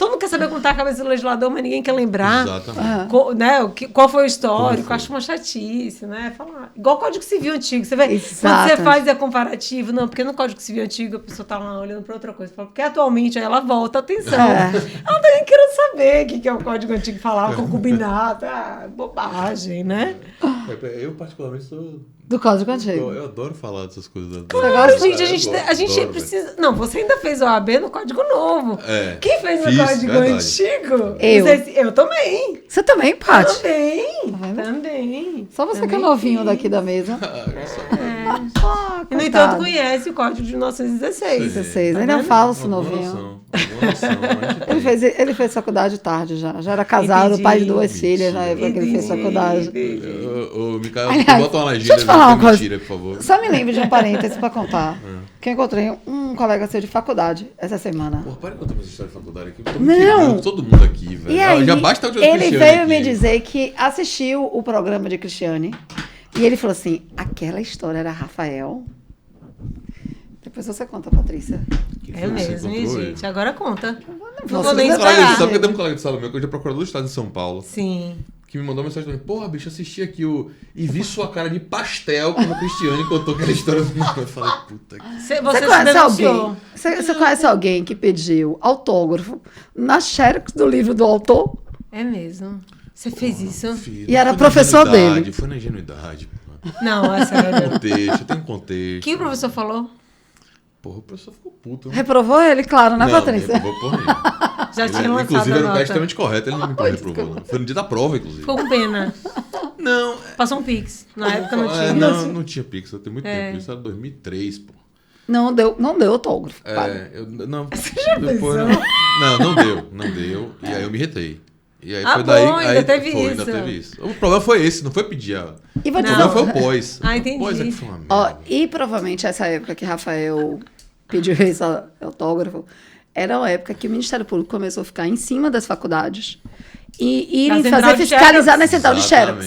Speaker 3: Todo mundo quer saber como está a cabeça do legislador, mas ninguém quer lembrar.
Speaker 1: Exatamente.
Speaker 3: Qual foi o histórico. Acho uma chatice, né? Falar. Igual o Código Civil Antigo. Você vê,
Speaker 2: Exato.
Speaker 3: quando você faz a comparativo, não, porque no Código Civil Antigo a pessoa está lá olhando para outra coisa. Porque atualmente aí ela volta a atenção. Ela não tá nem querendo saber o que é o Código Antigo, falava concubinato. Bobagem, né?
Speaker 1: Eu, particularmente, sou...
Speaker 2: Do Código Antigo.
Speaker 1: Eu adoro falar dessas coisas.
Speaker 3: Claro, gente, a gente precisa... Não, você ainda fez o OAB no Código Novo. Quem fez no Código Antigo? Eu também.
Speaker 2: Você também, Paty?
Speaker 3: Também.
Speaker 2: Só você que é novinho daqui da mesa.
Speaker 3: E, no entanto, conhece o Código de 1916.
Speaker 2: 16. Ele é falso, novinho. Ele fez faculdade tarde já. Já era casado, pai de 2 filhas na época que ele fez faculdade.
Speaker 1: Ô, Micael, bota uma legenda.
Speaker 2: Deixa eu te falar uma coisa.
Speaker 1: Mentira, por favor.
Speaker 2: Só me lembro de um parêntese pra contar. Que eu encontrei um colega seu de faculdade essa semana.
Speaker 1: Porra, para de contar minha história de faculdade aqui. Eu tô
Speaker 2: Não.
Speaker 1: todo mundo aqui, velho.
Speaker 2: E aí,
Speaker 1: já basta o
Speaker 2: ele veio me dizer que assistiu o programa de Cristiane e ele falou assim, aquela história era Rafael. Depois você conta, Patrícia.
Speaker 3: É mesmo, hein, gente? Agora conta.
Speaker 2: Não
Speaker 3: vou nem
Speaker 1: esperar. Sabe que tem um colega de sala meu que hoje é procurador do Estado de São Paulo.
Speaker 3: Sim.
Speaker 1: Que me mandou uma mensagem também. Porra, bicho, assisti aqui e vi sua cara de pastel quando o Cristiane contou aquela história do meu. Eu falei, puta que...
Speaker 3: Você conhece alguém?
Speaker 2: Você conhece alguém que pediu autógrafo na xerox do livro do autor?
Speaker 3: É mesmo. Você fez isso?
Speaker 1: Filho,
Speaker 2: e era professor dele.
Speaker 1: Foi na ingenuidade.
Speaker 3: Não, é sério.
Speaker 1: Tem contexto.
Speaker 3: O que o professor falou?
Speaker 1: Porra, o professor ficou puto. Né?
Speaker 2: Reprovou ele, claro, né, Patrícia?
Speaker 1: Reprovou porra nenhuma.
Speaker 3: Já tinha lançado
Speaker 1: inclusive,
Speaker 3: a
Speaker 1: era um
Speaker 3: nota.
Speaker 1: extremamente correto. Ele não me reprovou, não. Foi no dia da prova, inclusive.
Speaker 3: Ficou com pena.
Speaker 1: Não.
Speaker 3: Passou um Pix. Na época não tinha.
Speaker 1: Não tinha Pix. Tem muito tempo. Isso era 2003, pô.
Speaker 2: Não deu autógrafo.
Speaker 1: Não.
Speaker 3: Você já
Speaker 1: depois não deu. E aí eu me retei. E aí foi
Speaker 3: bom,
Speaker 1: daí.
Speaker 3: ainda teve isso.
Speaker 1: Ainda teve isso. O problema foi esse, não foi pedir a.
Speaker 2: E vou
Speaker 1: O
Speaker 2: dizer,
Speaker 1: problema foi o pós.
Speaker 3: Entendi.
Speaker 1: O pós é que foi uma merda.
Speaker 2: E provavelmente essa época que Rafael pediu esse autógrafo era uma época que o Ministério Público começou a ficar em cima das faculdades e irem fazer fiscalizar na central de xerox.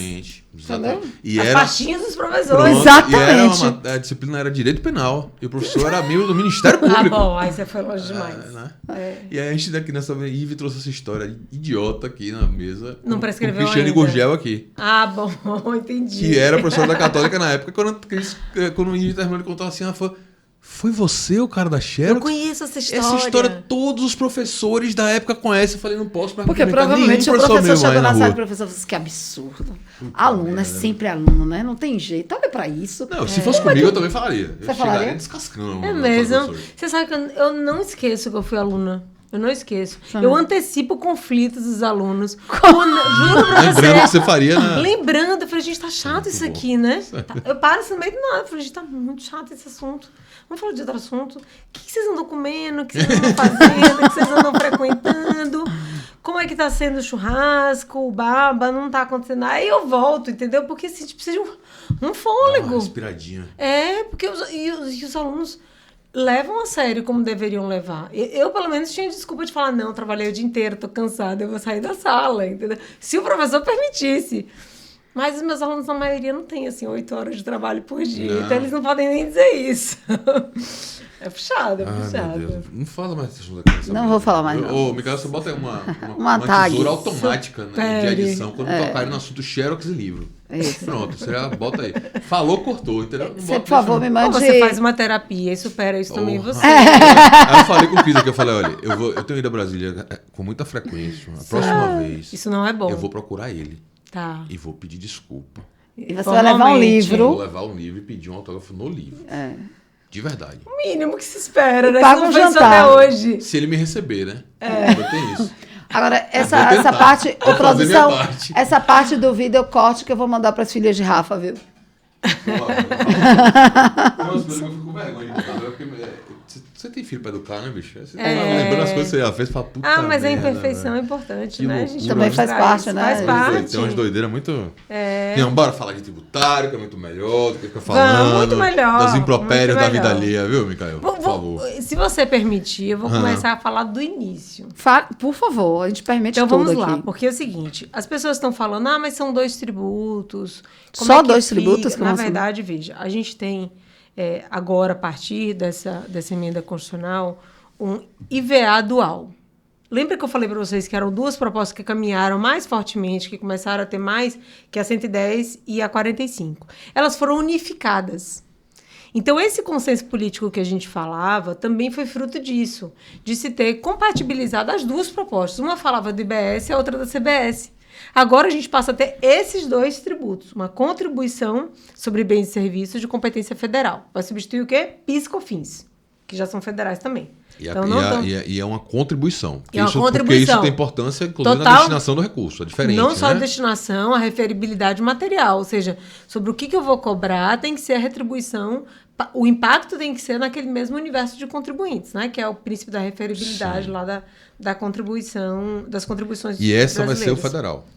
Speaker 1: Exatamente. E
Speaker 3: as
Speaker 1: era
Speaker 3: pastinhas dos professores.
Speaker 1: pronto,
Speaker 2: Exatamente.
Speaker 1: E a disciplina era direito penal. E o professor era amigo do Ministério Público.
Speaker 3: Bom, aí você foi longe demais.
Speaker 1: Né? E aí a gente daqui nessa vez, Ive trouxe essa história idiota aqui na mesa.
Speaker 3: Não prescreveu
Speaker 1: com Cristiane
Speaker 3: ainda.
Speaker 1: Gurgel aqui.
Speaker 3: Bom, entendi.
Speaker 1: Que era professora da Católica na época. Quando o Ive terminou de contar assim, ela falou... Foi você o cara da Xerox?
Speaker 3: Eu conheço essa história.
Speaker 1: Essa história todos os professores da época conhecem. Eu falei, não posso mais
Speaker 2: porque provavelmente o professor chegou na sala e o professor falou assim, que absurdo. Aluno é sempre aluno, né? Não tem jeito. Olha pra isso.
Speaker 1: Não, se fosse comigo eu também falaria.
Speaker 2: Você falaria?
Speaker 3: É
Speaker 1: Descascando.
Speaker 3: mesmo. Você sabe que eu não esqueço que eu fui aluna. Eu não esqueço. Eu antecipo conflitos dos alunos. Juro pra você.
Speaker 1: Lembrando que você faria, né?
Speaker 3: Lembrando. Eu falei, gente, tá chato isso aqui, né? Eu paro assim no meio do nada. Eu falei, gente, tá muito chato esse assunto. Vamos falar de outro assunto. O que vocês andam comendo? O que vocês andam fazendo? O que vocês andam frequentando? Como é que tá sendo o churrasco? O baba? Não tá acontecendo. Aí eu volto, entendeu? Porque assim, a gente precisa de um fôlego.
Speaker 1: Uma respiradinha.
Speaker 3: Porque os alunos levam a sério como deveriam levar. Eu, pelo menos, tinha desculpa de falar, não, trabalhei o dia inteiro, tô cansada, eu vou sair da sala, entendeu? Se o professor permitisse. Mas os meus alunos, na maioria, não têm, assim, 8 horas de trabalho por dia.
Speaker 1: Não.
Speaker 3: Então, eles não podem nem dizer isso. É puxado, é puxado.
Speaker 1: Meu Deus. Não fala mais desse assunto aqui.
Speaker 2: Não vou falar mais, não.
Speaker 1: Ô, Micael, você bota aí uma
Speaker 2: tag.
Speaker 1: tesoura automática, né, de edição, quando tocarem no assunto Xerox e livro.
Speaker 2: Isso.
Speaker 1: Pronto, você já bota aí. Falou, cortou, entendeu?
Speaker 2: Você, por favor, me
Speaker 3: Ou
Speaker 2: mande...
Speaker 3: você faz uma terapia e supera isso também em você.
Speaker 1: Aí eu falei com o Pisa aqui, eu falei, olha, eu tenho ido a Brasília com muita frequência. A próxima vez,
Speaker 3: Isso não é bom.
Speaker 1: eu vou procurar ele.
Speaker 3: Tá.
Speaker 1: E vou pedir desculpa.
Speaker 2: E você vai levar um livro.
Speaker 1: Vou levar um livro e pedir um autógrafo no livro. De verdade.
Speaker 3: O mínimo que se espera, né?
Speaker 2: Paga
Speaker 3: Você
Speaker 2: um
Speaker 3: não fez isso
Speaker 2: jantar.
Speaker 3: até hoje.
Speaker 1: Se ele me receber, né? Ainda tem isso.
Speaker 2: Agora,
Speaker 1: Vou
Speaker 2: essa
Speaker 1: tentar.
Speaker 2: parte,
Speaker 1: Vou fazer
Speaker 2: produção,
Speaker 1: minha parte.
Speaker 2: essa parte do vídeo eu corte que eu vou mandar para as filhas de Rafa, viu?
Speaker 1: Umas coisas que eu fico com vergonha de falar, porque você tem filho pra educar, né, bicho? Você tá lembrando as coisas que você já fez, fala, puta
Speaker 3: Mas a
Speaker 1: merda,
Speaker 3: imperfeição
Speaker 1: velho.
Speaker 3: é importante,
Speaker 1: Que
Speaker 3: né? A
Speaker 1: loucura.
Speaker 3: gente
Speaker 2: Também faz
Speaker 3: mostrar
Speaker 2: parte,
Speaker 3: isso.
Speaker 2: né?
Speaker 3: Faz parte.
Speaker 1: Tem umas doideiras muito... Não, bora falar de tributário, que é muito melhor do que ficar
Speaker 3: Vamos,
Speaker 1: falando.
Speaker 3: muito melhor,
Speaker 1: Das impropérias
Speaker 3: muito
Speaker 1: da vida
Speaker 3: melhor.
Speaker 1: alheia, viu, Micael? Por favor.
Speaker 3: Se você permitir, eu vou começar a falar do início.
Speaker 2: Por favor, a gente permite
Speaker 3: Então
Speaker 2: tudo
Speaker 3: vamos lá,
Speaker 2: aqui.
Speaker 3: porque é o seguinte, as pessoas estão falando, mas são 2 tributos. Como
Speaker 2: Só
Speaker 3: é que
Speaker 2: 2
Speaker 3: fica?
Speaker 2: tributos?
Speaker 3: Na verdade, veja, a gente tem agora, a partir dessa emenda constitucional, um IVA dual. Lembra que eu falei para vocês que eram 2 propostas que caminharam mais fortemente, que começaram a ter mais, que a 110 e a 45. Elas foram unificadas. Então, esse consenso político que a gente falava também foi fruto disso, de se ter compatibilizado as 2 propostas. Uma falava do IBS e a outra da CBS. Agora a gente passa a ter esses 2 tributos, uma contribuição sobre bens e serviços de competência federal. Vai substituir o quê? PIS e COFINS, que já são federais também.
Speaker 1: E é uma contribuição.
Speaker 3: Porque
Speaker 1: isso tem importância, inclusive, na destinação do recurso. É diferente.
Speaker 3: Não só a destinação, a referibilidade material. Ou seja, sobre o que eu vou cobrar, tem que ser a retribuição. O impacto tem que ser naquele mesmo universo de contribuintes, né? Que é o princípio da referibilidade lá da contribuição, das contribuições
Speaker 1: brasileiras. E essa vai ser o federal.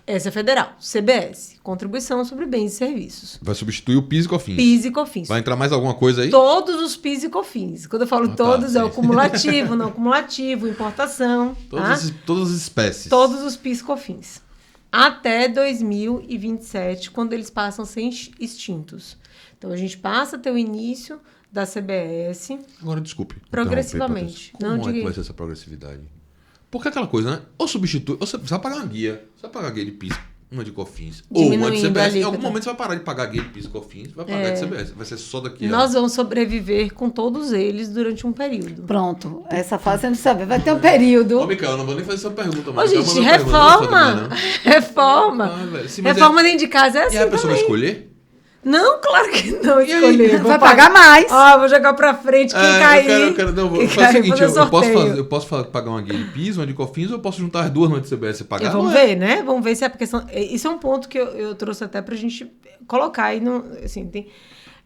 Speaker 3: Essa é federal. CBS, contribuição sobre bens e serviços.
Speaker 1: Vai substituir o PIS e COFINS.
Speaker 3: PIS e COFINS.
Speaker 1: Vai entrar mais alguma coisa aí?
Speaker 3: Todos os PIS e COFINS. Quando eu falo todos, é o cumulativo, não cumulativo, importação.
Speaker 1: Todas as espécies.
Speaker 3: Todos os PIS e COFINS. Até 2027, quando eles passam a ser extintos. Então, a gente passa a ter o início da CBS.
Speaker 1: Agora, desculpe.
Speaker 3: Progressivamente.
Speaker 1: Como é que vai ser essa progressividade? Porque aquela coisa, né? Ou substitui, ou você vai pagar uma guia. Você vai pagar guia de PIS, uma de COFINS. Ou uma de CBS. Em algum momento você vai parar de pagar guia de PIS e COFINS, vai pagar de CBS. Vai ser só daqui a...
Speaker 3: Nós vamos sobreviver com todos eles durante um período.
Speaker 2: Pronto. Essa fase você não sabe. Vai ter um período.
Speaker 1: Ô, Micael, eu não vou nem fazer essa pergunta.
Speaker 3: Ô, gente, reforma. Reforma. Reforma dentro de casa é assim.
Speaker 1: E a pessoa vai escolher?
Speaker 3: Não, claro que não escolher.
Speaker 2: Vai pagar mais.
Speaker 3: Vou jogar pra frente, quem cair.
Speaker 1: Eu quero, vou fazer o seguinte, eu posso pagar uma guia de PIS, uma de COFINS, ou eu posso juntar as 2 no de CBS e pagar?
Speaker 3: Vamos ver, né? Vamos ver se é porque isso é um ponto que eu trouxe até pra gente colocar aí no, assim,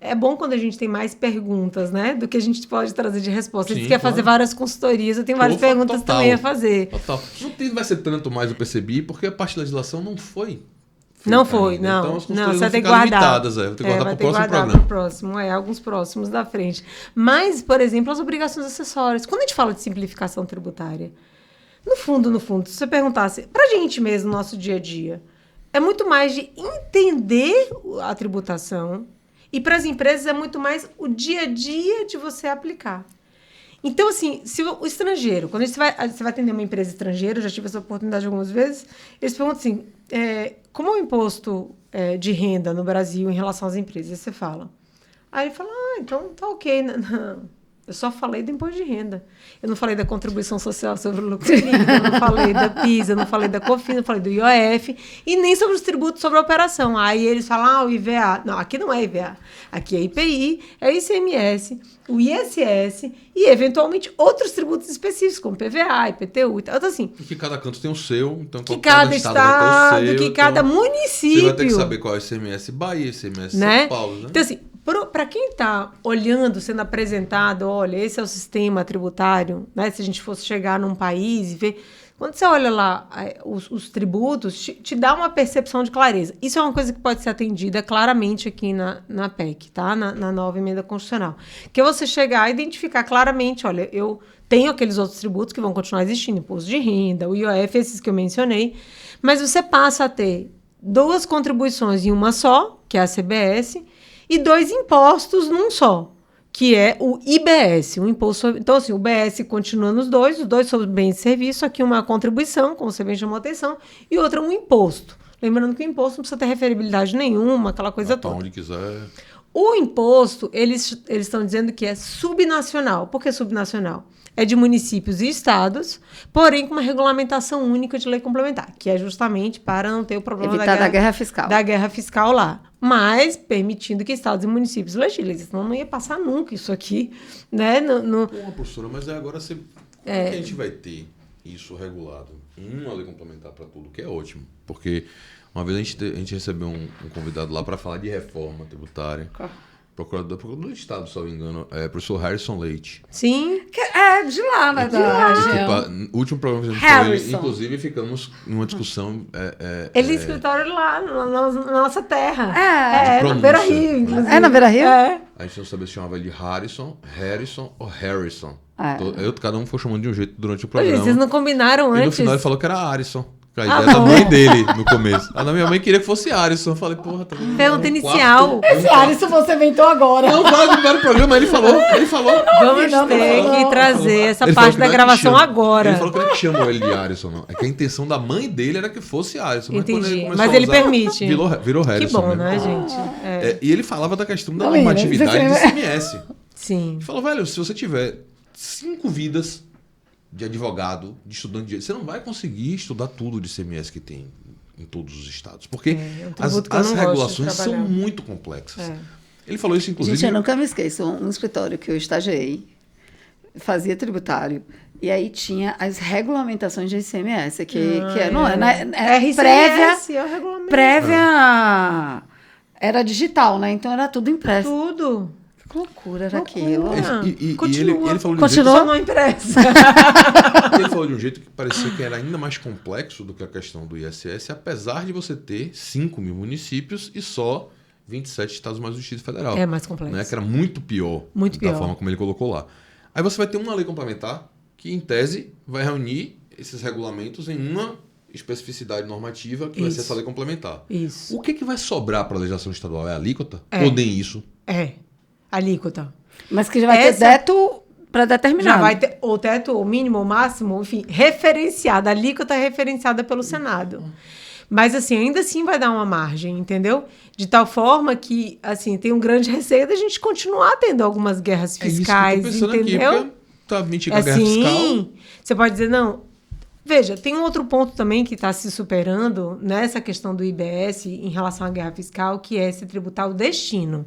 Speaker 3: é bom quando a gente tem mais perguntas, né? Do que a gente pode trazer de resposta. A gente quer fazer várias consultorias, eu tenho várias perguntas também a fazer.
Speaker 1: Total. Não vai ser tanto mais, eu percebi, porque a parte da legislação não foi.
Speaker 3: Não foi, ainda. Não.
Speaker 1: Então as
Speaker 3: você vai ter que guardar.
Speaker 1: Limitadas, vou ter que guardar para o próximo programa.
Speaker 3: Próximo, alguns próximos da frente. Mas, por exemplo, as obrigações acessórias. Quando a gente fala de simplificação tributária, no fundo, se você perguntasse para a gente mesmo, no nosso dia a dia, é muito mais de entender a tributação e para as empresas é muito mais o dia a dia de você aplicar. Então, assim, se o estrangeiro, quando você vai atender uma empresa estrangeira, eu já tive essa oportunidade algumas vezes, eles perguntam assim, como é o imposto de renda no Brasil em relação às empresas? Aí você fala. Aí ele fala, então tá ok. Não, eu só falei do imposto de renda. Eu não falei da contribuição social sobre o lucro líquido, eu não falei da PIS, eu não falei da COFINS, eu não falei do IOF, e nem sobre os tributos sobre a operação. Aí eles falam, o IVA. Não, aqui não é IVA. Aqui é IPI, é ICMS, o ISS e, eventualmente, outros tributos específicos, como PVA, IPTU e tal. Então, assim...
Speaker 1: E que cada canto tem o seu, então
Speaker 3: que cada estado vai ter o seu, que cada município...
Speaker 1: Você vai ter que saber qual é o ICMS Bahia, ICMS São Paulo, né?
Speaker 3: Então, assim, para quem está olhando, sendo apresentado, olha, esse é o sistema tributário, né? Se a gente fosse chegar num país e ver... Quando você olha lá os tributos, te dá uma percepção de clareza. Isso é uma coisa que pode ser atendida claramente aqui na PEC, tá? Na nova emenda constitucional. Que é você chegar e identificar claramente, olha, eu tenho aqueles outros tributos que vão continuar existindo, imposto de renda, o IOF, esses que eu mencionei, mas você passa a ter 2 contribuições em uma só, que é a CBS, e 2 impostos num só, que é o IBS, um imposto. Então, assim, o BS continua nos os dois sobre bens e serviços, aqui uma contribuição, como você bem chamou a atenção, e outra um imposto. Lembrando que o imposto não precisa ter referibilidade nenhuma, aquela coisa toda.
Speaker 1: Onde quiser.
Speaker 3: O imposto, eles estão dizendo que é subnacional. Por que subnacional? É de municípios e estados, porém com uma regulamentação única de lei complementar, que é justamente para não ter o problema
Speaker 2: da guerra fiscal.
Speaker 3: Da guerra fiscal lá. Mas permitindo que estados e municípios legislem. Senão não ia passar nunca isso aqui, né?
Speaker 1: Pô, professora, mas agora como é que a gente vai ter isso regulado? Uma lei complementar para tudo, que é ótimo. Porque uma vez a gente recebeu um convidado lá para falar de reforma tributária. Procurador do Estado, se não me engano, professor Harrison Leite.
Speaker 3: Sim.
Speaker 2: É de lá, né?
Speaker 1: O último programa que a gente foi, inclusive, ficamos numa discussão...
Speaker 3: Ele tem escritório lá, na nossa terra.
Speaker 2: Na
Speaker 3: Beira Rio, inclusive.
Speaker 2: É na Beira Rio?
Speaker 3: É.
Speaker 1: A gente não sabia se chamava ele de Harrison ou Harrison.
Speaker 2: Cada
Speaker 1: um foi chamando de um jeito durante o programa.
Speaker 3: Vocês não combinaram antes?
Speaker 1: E no final ele falou que era Harrison. A ideia da mãe dele no começo. A da minha mãe queria que fosse Alisson. Eu falei, porra, tá vendo?
Speaker 3: Pergunta inicial.
Speaker 2: Esse Alisson você inventou agora.
Speaker 1: Não, vai no primeiro programa, ele falou.
Speaker 3: Vamos ter que trazer essa parte da gravação agora.
Speaker 1: Ele falou que não é que chamou ele de Alisson, não. É que a intenção da mãe dele era que fosse Alisson.
Speaker 3: Entendi. Mas ele permite.
Speaker 1: Virou Harrison.
Speaker 3: Que bom,
Speaker 1: mesmo.
Speaker 3: né, gente?
Speaker 1: E ele falava da questão da normatividade do ICMS.
Speaker 3: Sim.
Speaker 1: Ele falou, velho, se você tiver 5 vidas de advogado, de estudante de direito, você não vai conseguir estudar tudo de ICMS que tem em todos os estados. Porque as regulações são muito complexas. Ele falou isso, inclusive...
Speaker 2: Gente, eu nunca me esqueço. Um escritório que eu estagiei fazia tributário. E aí tinha as regulamentações de ICMS, prévia... Era digital, né? Então era tudo impresso.
Speaker 3: Tudo.
Speaker 2: Que loucura era aquilo.
Speaker 1: E ele falou de um
Speaker 2: Continua
Speaker 3: só não impressa.
Speaker 1: Ele falou de um jeito que parecia que era ainda mais complexo do que a questão do ISS, apesar de você ter 5 mil municípios e só 27 estados mais o Distrito Federal.
Speaker 3: É mais complexo.
Speaker 1: Né? Que era muito pior da forma como ele colocou lá. Aí você vai ter uma lei complementar que, em tese, vai reunir esses regulamentos em uma especificidade normativa que vai ser essa lei complementar.
Speaker 3: Isso.
Speaker 1: O que vai sobrar para a legislação estadual? É a alíquota? Ou nem isso?
Speaker 3: Alíquota.
Speaker 2: Mas que já vai ter teto para determinar.
Speaker 3: Já vai ter o teto, o mínimo, o máximo, enfim, referenciada. A alíquota é referenciada pelo Senado. Mas, assim, ainda assim vai dar uma margem, entendeu? De tal forma que, assim, tem um grande receio da gente continuar tendo algumas guerras fiscais,
Speaker 1: isso que eu tô pensando
Speaker 3: entendeu?
Speaker 1: Aqui, tá mitigando a guerra fiscal.
Speaker 3: Você pode dizer, não... Veja, tem um outro ponto também que está se superando nessa questão do IBS em relação à guerra fiscal, que é se tributar o destino.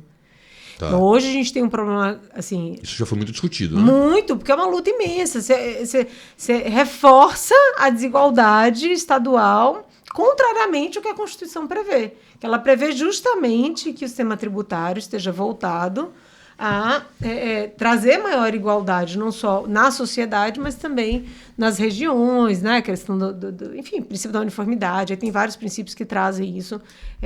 Speaker 3: Tá. Então, hoje a gente tem um problema, assim...
Speaker 1: Isso já foi muito discutido, né?
Speaker 3: Muito, porque é uma luta imensa. Você reforça a desigualdade estadual, contrariamente ao que a Constituição prevê. Que ela prevê justamente que o sistema tributário esteja voltado a trazer maior igualdade, não só na sociedade, mas também nas regiões, né? A questão enfim, princípio da uniformidade. Aí tem vários princípios que trazem isso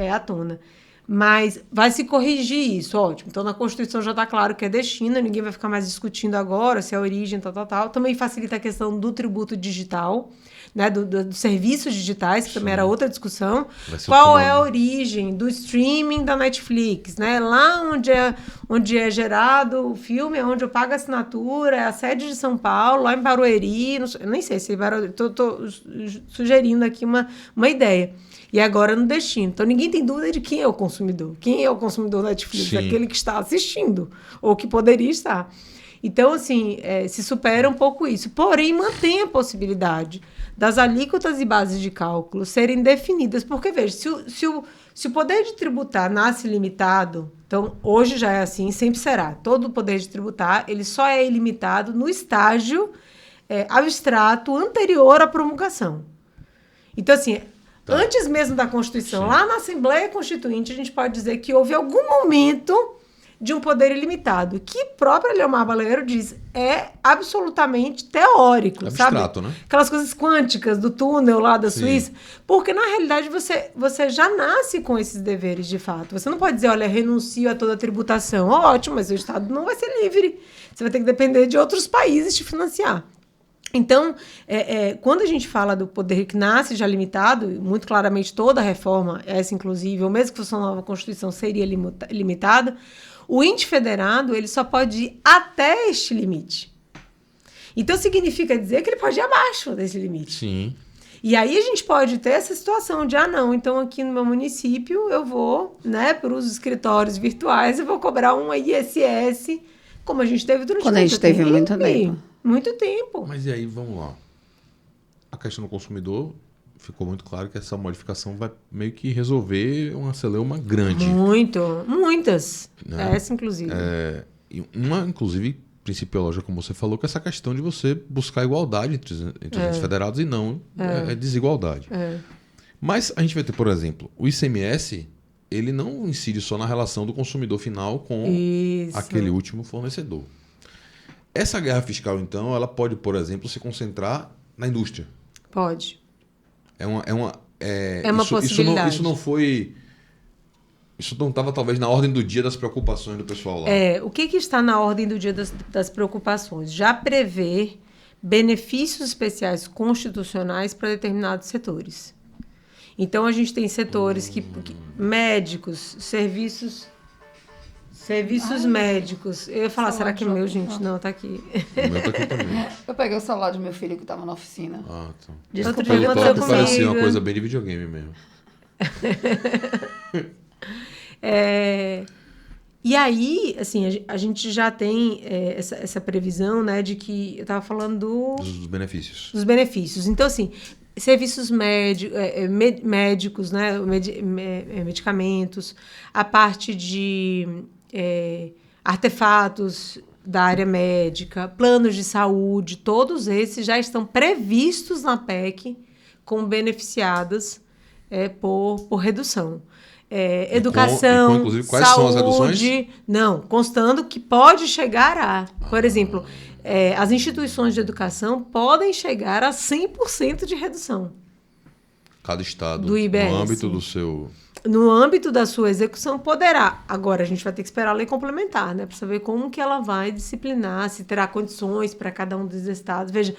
Speaker 3: à tona. Mas vai se corrigir isso, ótimo. Então, na Constituição já está claro que é destino, ninguém vai ficar mais discutindo agora se é a origem, tal. Também facilita a questão do tributo digital, né, dos serviços digitais, que também era outra discussão. Qual é a origem do streaming da Netflix? Né? Lá onde é gerado o filme, é onde eu pago a assinatura, é a sede de São Paulo, lá em Barueri, nem sei se estou sugerindo aqui uma ideia. E agora no destino. Então, ninguém tem dúvida de quem é o consumidor. Quem é o consumidor da Netflix? Sim. Aquele que está assistindo, ou que poderia estar. Então, assim, se supera um pouco isso. Porém, mantém a possibilidade das alíquotas e bases de cálculo serem definidas. Porque, veja, se o poder de tributar nasce limitado, então, hoje já é assim, sempre será. Todo o poder de tributar, ele só é ilimitado no estágio abstrato anterior à promulgação. Então, assim... Tá. Antes mesmo da Constituição, sim, lá na Assembleia Constituinte, a gente pode dizer que houve algum momento de um poder ilimitado, que a própria Leomar Baleiro diz absolutamente teórico,
Speaker 1: abstrato,
Speaker 3: sabe?
Speaker 1: Né?
Speaker 3: Aquelas coisas quânticas do túnel lá da Suíça, porque na realidade você já nasce com esses deveres de fato. Você não pode dizer, olha, renuncio a toda a tributação. Ótimo, mas o Estado não vai ser livre. Você vai ter que depender de outros países te financiar. Então, quando a gente fala do poder que nasce já limitado, muito claramente toda a reforma, essa inclusive, ou mesmo que fosse uma nova Constituição, seria limitada, o ente federado ele só pode ir até este limite. Então, significa dizer que ele pode ir abaixo desse limite.
Speaker 1: Sim.
Speaker 3: E aí a gente pode ter essa situação de, não, então aqui no meu município eu vou, né, para os escritórios virtuais, eu vou cobrar um ISS, como a gente teve durante
Speaker 2: quando a gente teve muito tempo.
Speaker 3: Muito tempo.
Speaker 1: Mas e aí, vamos lá. A questão do consumidor, ficou muito claro que essa modificação vai meio que resolver uma celeuma grande.
Speaker 3: Muitas. Né? Essa, inclusive.
Speaker 1: Inclusive, principiológica, como você falou, que é essa questão de você buscar igualdade entre os entes federados e não desigualdade. Mas a gente vai ter, por exemplo, o ICMS, ele não incide só na relação do consumidor final com aquele último fornecedor. Essa guerra fiscal, então, ela pode, por exemplo, se concentrar na indústria.
Speaker 3: Pode.
Speaker 1: É uma
Speaker 3: possibilidade.
Speaker 1: Isso não estava, talvez, na ordem do dia das preocupações do pessoal lá.
Speaker 3: O que está na ordem do dia das preocupações? Já prever benefícios especiais constitucionais para determinados setores. Então, a gente tem setores que médicos, serviços médicos. Eu ia falar, será que é meu, gente? Não, tá aqui.
Speaker 1: O meu tá aqui também.
Speaker 2: Eu peguei o celular do meu filho que estava na oficina.
Speaker 1: Ah, tá.
Speaker 3: Outro dia aconteceu comigo.
Speaker 1: Parecia uma coisa bem de videogame mesmo.
Speaker 3: E aí, assim, a gente já tem essa previsão, né, de que eu estava falando
Speaker 1: dos benefícios.
Speaker 3: Dos benefícios. Então, assim, serviços médicos, né, medicamentos, a parte de artefatos da área médica, planos de saúde, todos esses já estão previstos na PEC como beneficiadas por redução. Educação,
Speaker 1: inclusive, quais
Speaker 3: saúde,
Speaker 1: são as reduções?
Speaker 3: Não, constando que pode chegar a, por exemplo, as instituições de educação podem chegar a 100% de redução.
Speaker 1: Cada estado,
Speaker 3: do IBS.
Speaker 1: no âmbito do seu...
Speaker 3: No âmbito da sua execução, poderá. Agora, a gente vai ter que esperar a lei complementar, né? Para saber como que ela vai disciplinar, se terá condições para cada um dos estados. Veja,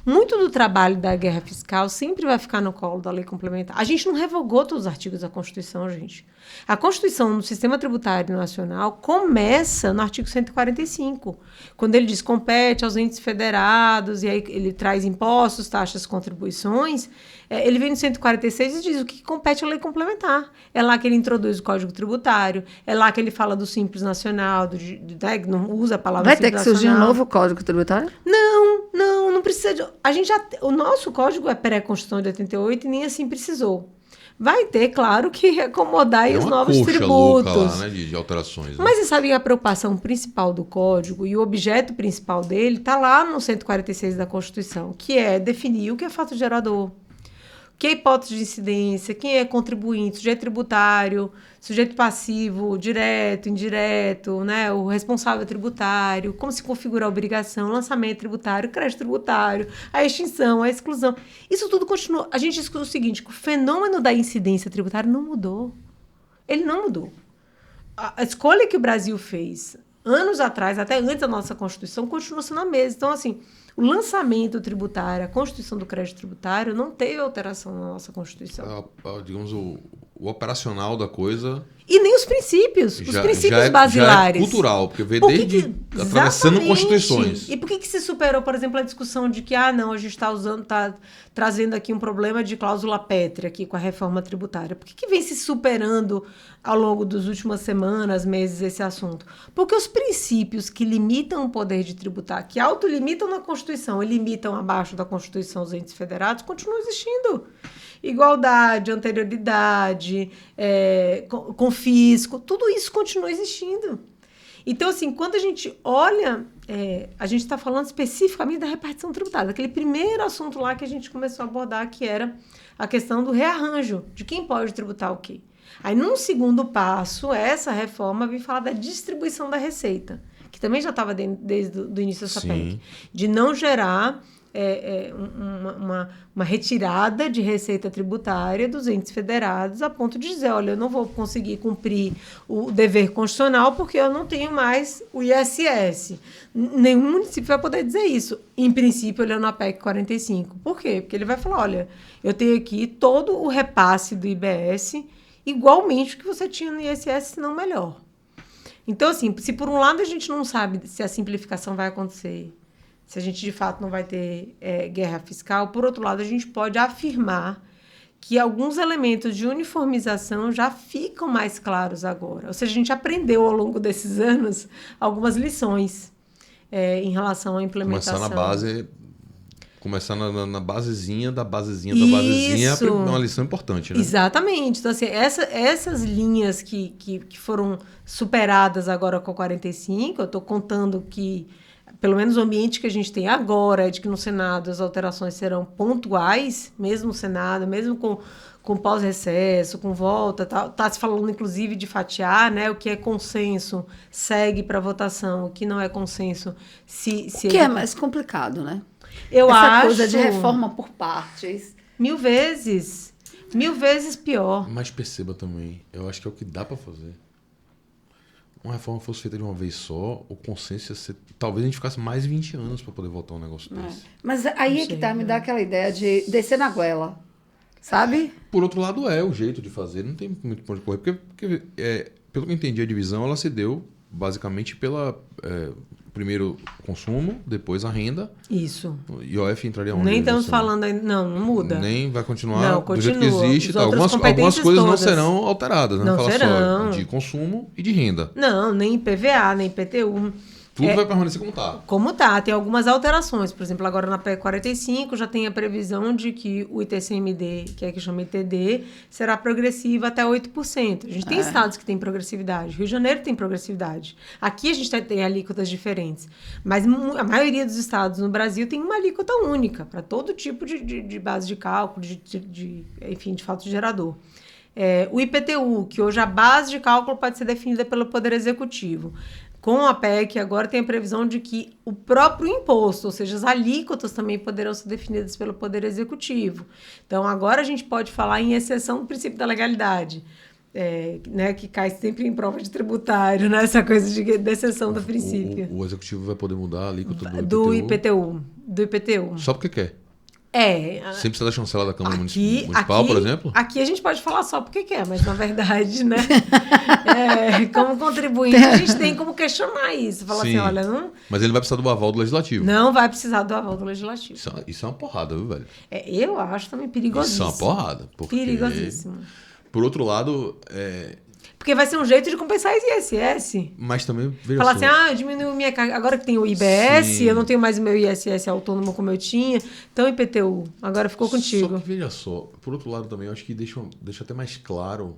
Speaker 3: muito do trabalho da guerra fiscal sempre vai ficar no colo da lei complementar. A gente não revogou todos os artigos da Constituição, gente. A Constituição no Sistema Tributário Nacional começa no artigo 145, quando ele diz compete aos entes federados, e aí ele traz impostos, taxas, contribuições. Ele vem no 146 e diz o que compete à lei complementar. É lá que ele introduz o Código Tributário, é lá que ele fala do Simples Nacional, não usa a palavra
Speaker 2: Vai
Speaker 3: Simples
Speaker 2: ter que surgir
Speaker 3: Nacional.
Speaker 2: um novo Código Tributário?
Speaker 3: Não precisa de... O nosso código é pré-Constituição de 88 e nem assim precisou. Vai ter, claro, que acomodar aí os novos tributos.
Speaker 1: Louca lá, né, de alterações. Né?
Speaker 3: Mas você sabe que a preocupação principal do código e o objeto principal dele está lá no 146 da Constituição, que é definir o que é fato gerador, o que é hipótese de incidência, quem é contribuinte, sujeito tributário, sujeito passivo, direto, indireto, né, o responsável tributário, como se configura a obrigação, lançamento tributário, crédito tributário, a extinção, a exclusão. Isso tudo continua. A gente discute o seguinte, que o fenômeno da incidência tributária não mudou. Ele não mudou. A escolha que o Brasil fez anos atrás, até antes da nossa Constituição, continua sendo a mesma. Então, assim, o lançamento tributário, a Constituição do crédito tributário, não teve alteração na nossa Constituição.
Speaker 1: Digamos, o operacional da coisa...
Speaker 3: E nem os princípios, os princípios basilares.
Speaker 1: Já é cultural, porque veio desde atravessando constituições.
Speaker 3: E por que se superou, por exemplo, a discussão de que, a gente está trazendo aqui um problema de cláusula pétrea aqui com a reforma tributária? Por que vem se superando ao longo das últimas semanas, meses, esse assunto? Porque os princípios que limitam o poder de tributar, que autolimitam na Constituição e limitam abaixo da Constituição os entes federados, continuam existindo. Igualdade, anterioridade, confisco, tudo isso continua existindo. Então, assim, quando a gente olha, a gente está falando especificamente da repartição tributária, daquele primeiro assunto lá que a gente começou a abordar, que era a questão do rearranjo, de quem pode tributar o quê. Aí, num segundo passo, essa reforma vem falar da distribuição da receita, que também já estava desde o início dessa PEC, de não gerar... uma retirada de receita tributária dos entes federados a ponto de dizer, olha, eu não vou conseguir cumprir o dever constitucional porque eu não tenho mais o ISS. Nenhum município vai poder dizer isso. Em princípio, olhando a PEC 45. Por quê? Porque ele vai falar, olha, eu tenho aqui todo o repasse do IBS igualmente o que você tinha no ISS, se não melhor. Então, assim, se por um lado a gente não sabe se a simplificação vai acontecer, se a gente de fato não vai ter guerra fiscal, por outro lado, a gente pode afirmar que alguns elementos de uniformização já ficam mais claros agora. Ou seja, a gente aprendeu ao longo desses anos algumas lições em relação à implementação.
Speaker 1: Começar na basezinha da basezinha da basezinha é uma lição importante, né?
Speaker 3: Exatamente. Então, assim, essas linhas que foram superadas agora com a 45, eu estou contando que pelo menos o ambiente que a gente tem agora é de que no Senado as alterações serão pontuais, mesmo no Senado, mesmo com pós-recesso, com volta, tá se falando inclusive de fatiar, né? O que é consenso segue para votação, o que não é consenso
Speaker 2: o que é mais complicado, né?
Speaker 3: Essa
Speaker 2: coisa de reforma por partes.
Speaker 3: 1000 vezes pior.
Speaker 1: Mas perceba também, eu acho que é o que dá para fazer. uma reforma fosse feita de uma vez só, o consenso ia ser... Talvez a gente ficasse mais de 20 anos para poder votar um negócio desse.
Speaker 2: Mas aí é que tá, me dá aquela ideia de descer na goela, sabe?
Speaker 1: Por outro lado, é o jeito de fazer, não tem muito ponto de correr. Porque pelo que eu entendi, a divisão ela se deu basicamente pela... primeiro consumo, depois a renda.
Speaker 3: Isso.
Speaker 1: O IOF entraria onde?
Speaker 3: Nem estamos falando ainda. Não muda.
Speaker 1: Nem vai continuar
Speaker 3: não,
Speaker 1: do jeito que existe. Tá. Algumas coisas
Speaker 3: todas
Speaker 1: não serão alteradas. Não fala
Speaker 3: serão.
Speaker 1: Só de consumo e de renda.
Speaker 3: Não, nem IPVA, nem IPTU.
Speaker 1: Tudo vai permanecer como está.
Speaker 3: Como está. Tem algumas alterações. Por exemplo, agora na PEC 45 já tem a previsão de que o ITCMD, que é que chama ITD, será progressivo até 8%. A gente tem estados que têm progressividade. Rio de Janeiro tem progressividade. Aqui a gente tem alíquotas diferentes. Mas a maioria dos estados no Brasil tem uma alíquota única para todo tipo de base de cálculo, enfim, de fato gerador. O IPTU, que hoje a base de cálculo pode ser definida pelo Poder Executivo. Com a PEC, agora tem a previsão de que o próprio imposto, ou seja, as alíquotas também poderão ser definidas pelo Poder Executivo. Então, agora a gente pode falar em exceção do princípio da legalidade, né, que cai sempre em prova de tributário, né, essa coisa de exceção do princípio.
Speaker 1: O Executivo vai poder mudar a alíquota
Speaker 3: do IPTU.
Speaker 1: Só porque quer. Sem precisar da chancela da Câmara Municipal, por exemplo?
Speaker 3: Aqui a gente pode falar só porque quer, mas na verdade, né? Como contribuinte, a gente tem como questionar isso. Falar assim, olha, não...
Speaker 1: Mas ele vai precisar do aval do Legislativo.
Speaker 3: Não vai precisar do aval do Legislativo.
Speaker 1: Isso é uma porrada, viu, velho?
Speaker 3: Eu acho também perigosíssimo.
Speaker 1: Isso é uma porrada.
Speaker 3: Perigosíssimo.
Speaker 1: Por outro lado...
Speaker 3: Porque vai ser um jeito de compensar esse ISS.
Speaker 1: Mas também...
Speaker 3: Falar assim, diminuiu minha carga. Agora que tem o IBS, Sim. eu não tenho mais o meu ISS autônomo como eu tinha. Então, IPTU. Agora ficou contigo.
Speaker 1: Só que, veja só, por outro lado também, eu acho que deixa até mais claro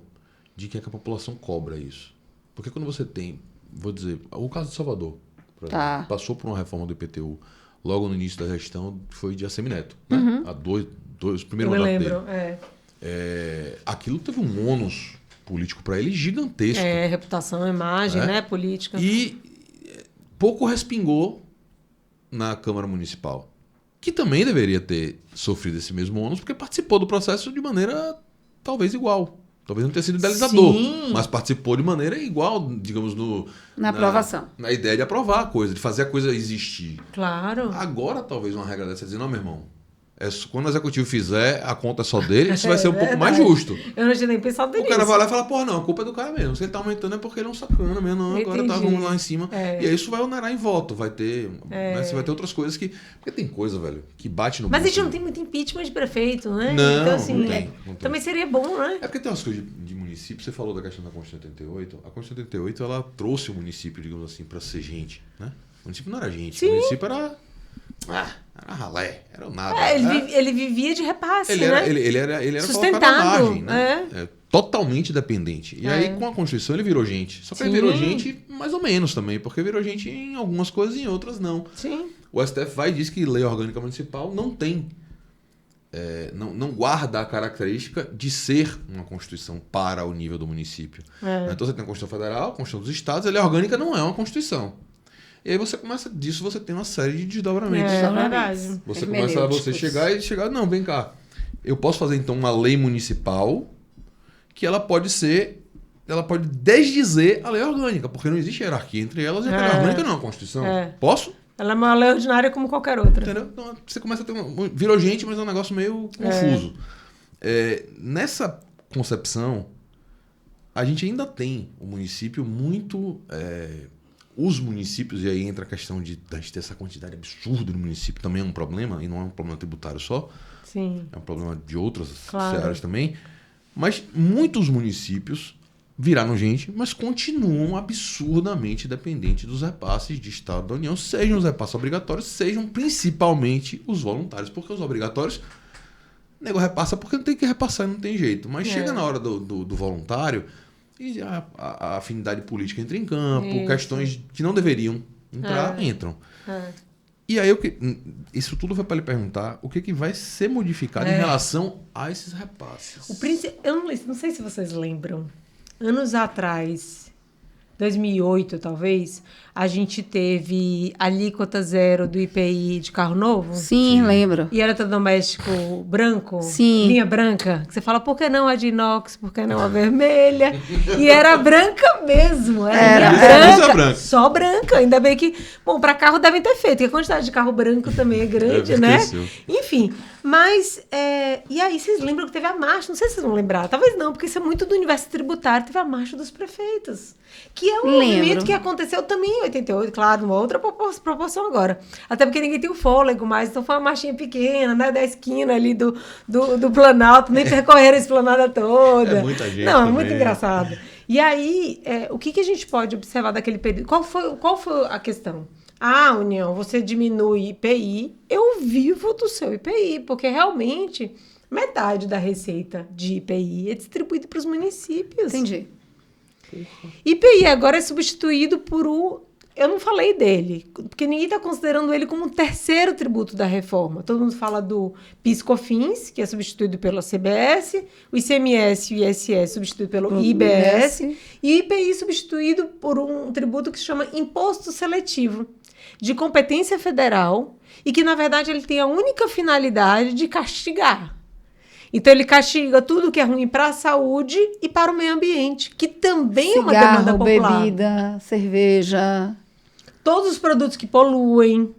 Speaker 1: de que a população cobra isso. Porque quando você tem, vou dizer, o caso de Salvador, por exemplo, passou por uma reforma do IPTU logo no início da gestão, foi de Assemineto, né? Há dois primeiro mandato dele. Eu lembro, aquilo teve um ônus político para ele gigantesco.
Speaker 3: Reputação, imagem, né? Política.
Speaker 1: E pouco respingou na Câmara Municipal, que também deveria ter sofrido esse mesmo ônus, porque participou do processo de maneira talvez igual. Talvez não tenha sido idealizador, mas participou de maneira igual, digamos,
Speaker 2: na aprovação.
Speaker 1: Na ideia de aprovar a coisa, de fazer a coisa existir.
Speaker 3: Claro.
Speaker 1: Agora, talvez uma regra dessa dizer, não, meu irmão, quando o executivo fizer, a conta é só dele, isso vai ser um pouco mais justo.
Speaker 3: Eu não tinha nem pensado nisso.
Speaker 1: O cara vai lá e fala, porra, não, a culpa é do cara mesmo. Se ele tá aumentando é porque ele é um sacana mesmo, não, agora vamos lá em cima. E aí isso vai onerar em voto, vai ter... Você vai ter outras coisas que... Porque tem coisa, velho, que bate no...
Speaker 3: Mas a gente não tem muito impeachment de prefeito, né?
Speaker 1: Não,
Speaker 3: então, assim,
Speaker 1: não tem.
Speaker 3: Também seria bom, né?
Speaker 1: É porque tem umas coisas de município, você falou da questão da Constituição 88. A Constituição 88, ela trouxe o município, digamos assim, pra ser gente, né? O município não era gente, o município era... era ralé, era nada.
Speaker 3: Ele vivia de repasse,
Speaker 1: ele
Speaker 3: né?
Speaker 1: Ele era
Speaker 3: sustentado,
Speaker 1: colocado à margem, né? Totalmente dependente. E aí, com a Constituição, ele virou gente. Só que ele virou gente mais ou menos também, porque virou gente em algumas coisas e em outras não.
Speaker 3: Sim.
Speaker 1: O STF vai e diz que lei orgânica municipal não tem... não guarda a característica de ser uma Constituição para o nível do município. Então, você tem a Constituição Federal, a Constituição dos Estados, a lei orgânica não é uma Constituição. E aí você começa disso, você tem uma série de desdobramentos.
Speaker 3: É verdade.
Speaker 1: Você começa a chegar, não, vem cá. Eu posso fazer então uma lei municipal que ela pode desdizer a lei orgânica, porque não existe hierarquia entre elas e a lei orgânica não é uma Constituição. Posso?
Speaker 3: Ela é uma lei ordinária como qualquer outra.
Speaker 1: Entendeu? Então você começa a ter virou gente, mas é um negócio meio confuso. Nessa concepção, a gente ainda tem o município muito... os municípios, e aí entra a questão de a gente ter essa quantidade absurda no município, também é um problema, e não é um problema tributário só.
Speaker 3: Sim.
Speaker 1: É um problema de outras áreas também. Mas muitos municípios viraram gente, mas continuam absurdamente dependentes dos repasses de Estado da União, sejam os repasses obrigatórios, sejam principalmente os voluntários, porque os obrigatórios, o nego repassa porque não tem que repassar, não tem jeito. Mas chega na hora do voluntário... E a afinidade política entra em campo, questões que não deveriam entrar, entram. E aí, isso tudo foi para lhe perguntar o que vai ser modificado em relação a esses repasses.
Speaker 3: Eu não sei se vocês lembram, anos atrás, 2008, talvez, a gente teve alíquota zero do IPI de carro novo.
Speaker 2: Sim, lembro.
Speaker 3: E eletrodoméstico branco.
Speaker 2: Sim.
Speaker 3: Linha branca. Que você fala, por que não a de inox? Por que não a vermelha? E era branca mesmo. Era branca. Só branca. Ainda bem que... Bom, para carro devem ter feito, porque a quantidade de carro branco também é grande, né? Enfim, mas... e aí, vocês lembram que teve a marcha? Não sei se vocês vão lembrar. Talvez não, porque isso é muito do universo tributário. Teve a marcha dos prefeitos. Que é um movimento que aconteceu também em 88, claro, numa outra proporção agora. Até porque ninguém tem o fôlego mais, então foi uma marchinha pequena, né, da esquina ali do Planalto, nem percorreram a esplanada toda.
Speaker 1: É muita gente.
Speaker 3: Não, é muito engraçado. E aí, o que a gente pode observar daquele período? Qual foi a questão? União, você diminui IPI, eu vivo do seu IPI, porque realmente metade da receita de IPI é distribuída para os municípios.
Speaker 2: Entendi.
Speaker 3: IPI agora é substituído por eu não falei dele, porque ninguém está considerando ele como um terceiro tributo da reforma. Todo mundo fala do PIS/COFINS, que é substituído pela CBS, o ICMS e o ISS substituído pelo IBS, e o IPI substituído por um tributo que se chama Imposto Seletivo, de competência federal, e que, na verdade, ele tem a única finalidade de castigar. Então, ele castiga tudo que é ruim para a saúde e para o meio ambiente, que também é uma demanda popular.
Speaker 2: Bebida, cerveja.
Speaker 3: Todos os produtos que poluem.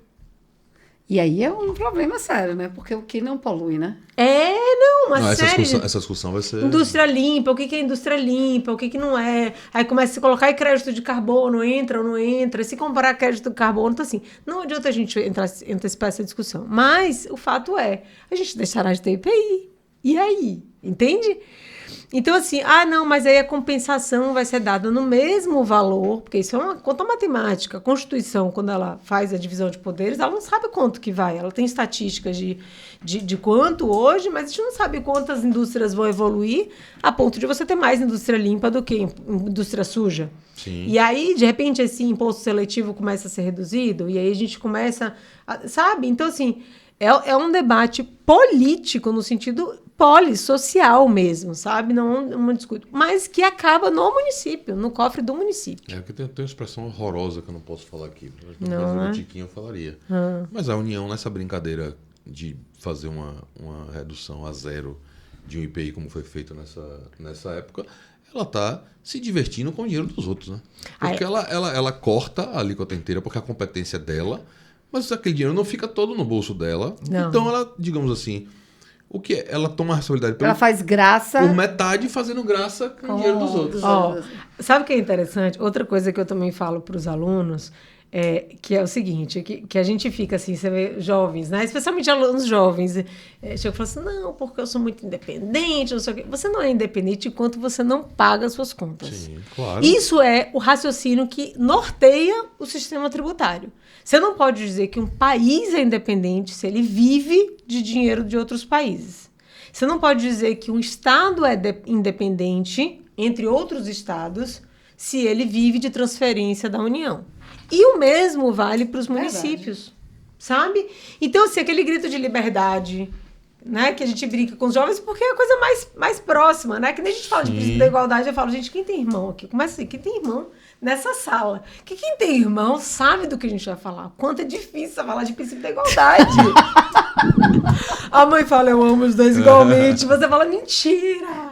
Speaker 2: E aí é um problema sério, né? Porque o que não polui, né?
Speaker 1: Essa discussão vai ser...
Speaker 3: Indústria limpa, o que é indústria limpa, o que não é. Aí começa a se colocar crédito de carbono, entra ou não entra. Se comparar crédito de carbono, então assim, não adianta a gente antecipar essa discussão. Mas o fato é, a gente deixará de ter IPI. E aí? Entende? Então, assim, não, mas aí a compensação vai ser dada no mesmo valor, porque isso é uma conta matemática. A Constituição, quando ela faz a divisão de poderes, ela não sabe quanto que vai. Ela tem estatísticas de quanto hoje, mas a gente não sabe quantas indústrias vão evoluir a ponto de você ter mais indústria limpa do que indústria suja.
Speaker 1: Sim.
Speaker 3: E aí, de repente, esse imposto seletivo começa a ser reduzido, e aí a gente começa... sabe? Então, assim, é um debate político no sentido... polissocial mesmo, sabe? Não uma discussão, mas que acaba no município, no cofre do município.
Speaker 1: Porque tem uma expressão horrorosa que eu não posso falar aqui.
Speaker 3: Não,
Speaker 1: o Tiquinho eu falaria. Mas a União, nessa brincadeira de fazer uma redução a zero de um IPI, como foi feito nessa época, ela está se divertindo com o dinheiro dos outros, né? Porque ela corta a alíquota inteira, porque a competência é dela, mas aquele dinheiro não fica todo no bolso dela. Não. Então ela, digamos assim... O que é? Ela toma a responsabilidade
Speaker 2: ela faz graça
Speaker 1: por metade, fazendo graça com o dinheiro dos outros.
Speaker 3: Sabe o que é interessante? Outra coisa que eu também falo para os alunos que é o seguinte, que a gente fica assim, você vê jovens, né? Especialmente alunos jovens, chegam e falam assim, não, porque eu sou muito independente, não sei o quê. Você não é independente enquanto você não paga as suas contas.
Speaker 1: Sim, claro.
Speaker 3: Isso é o raciocínio que norteia o sistema tributário. Você não pode dizer que um país é independente se ele vive de dinheiro de outros países. Você não pode dizer que um estado é independente, entre outros estados, se ele vive de transferência da União. E o mesmo vale para os municípios, sabe? Então, assim, aquele grito de liberdade, né, que a gente brinca com os jovens, porque é a coisa mais próxima, né? Que nem a gente fala de princípio da igualdade, eu falo, gente, quem tem irmão aqui? Começa assim, quem tem irmão nessa sala? Que quem tem irmão sabe do que a gente vai falar. Quanto é difícil falar de princípio da igualdade. A mãe fala, eu amo os dois igualmente. Você fala, mentira.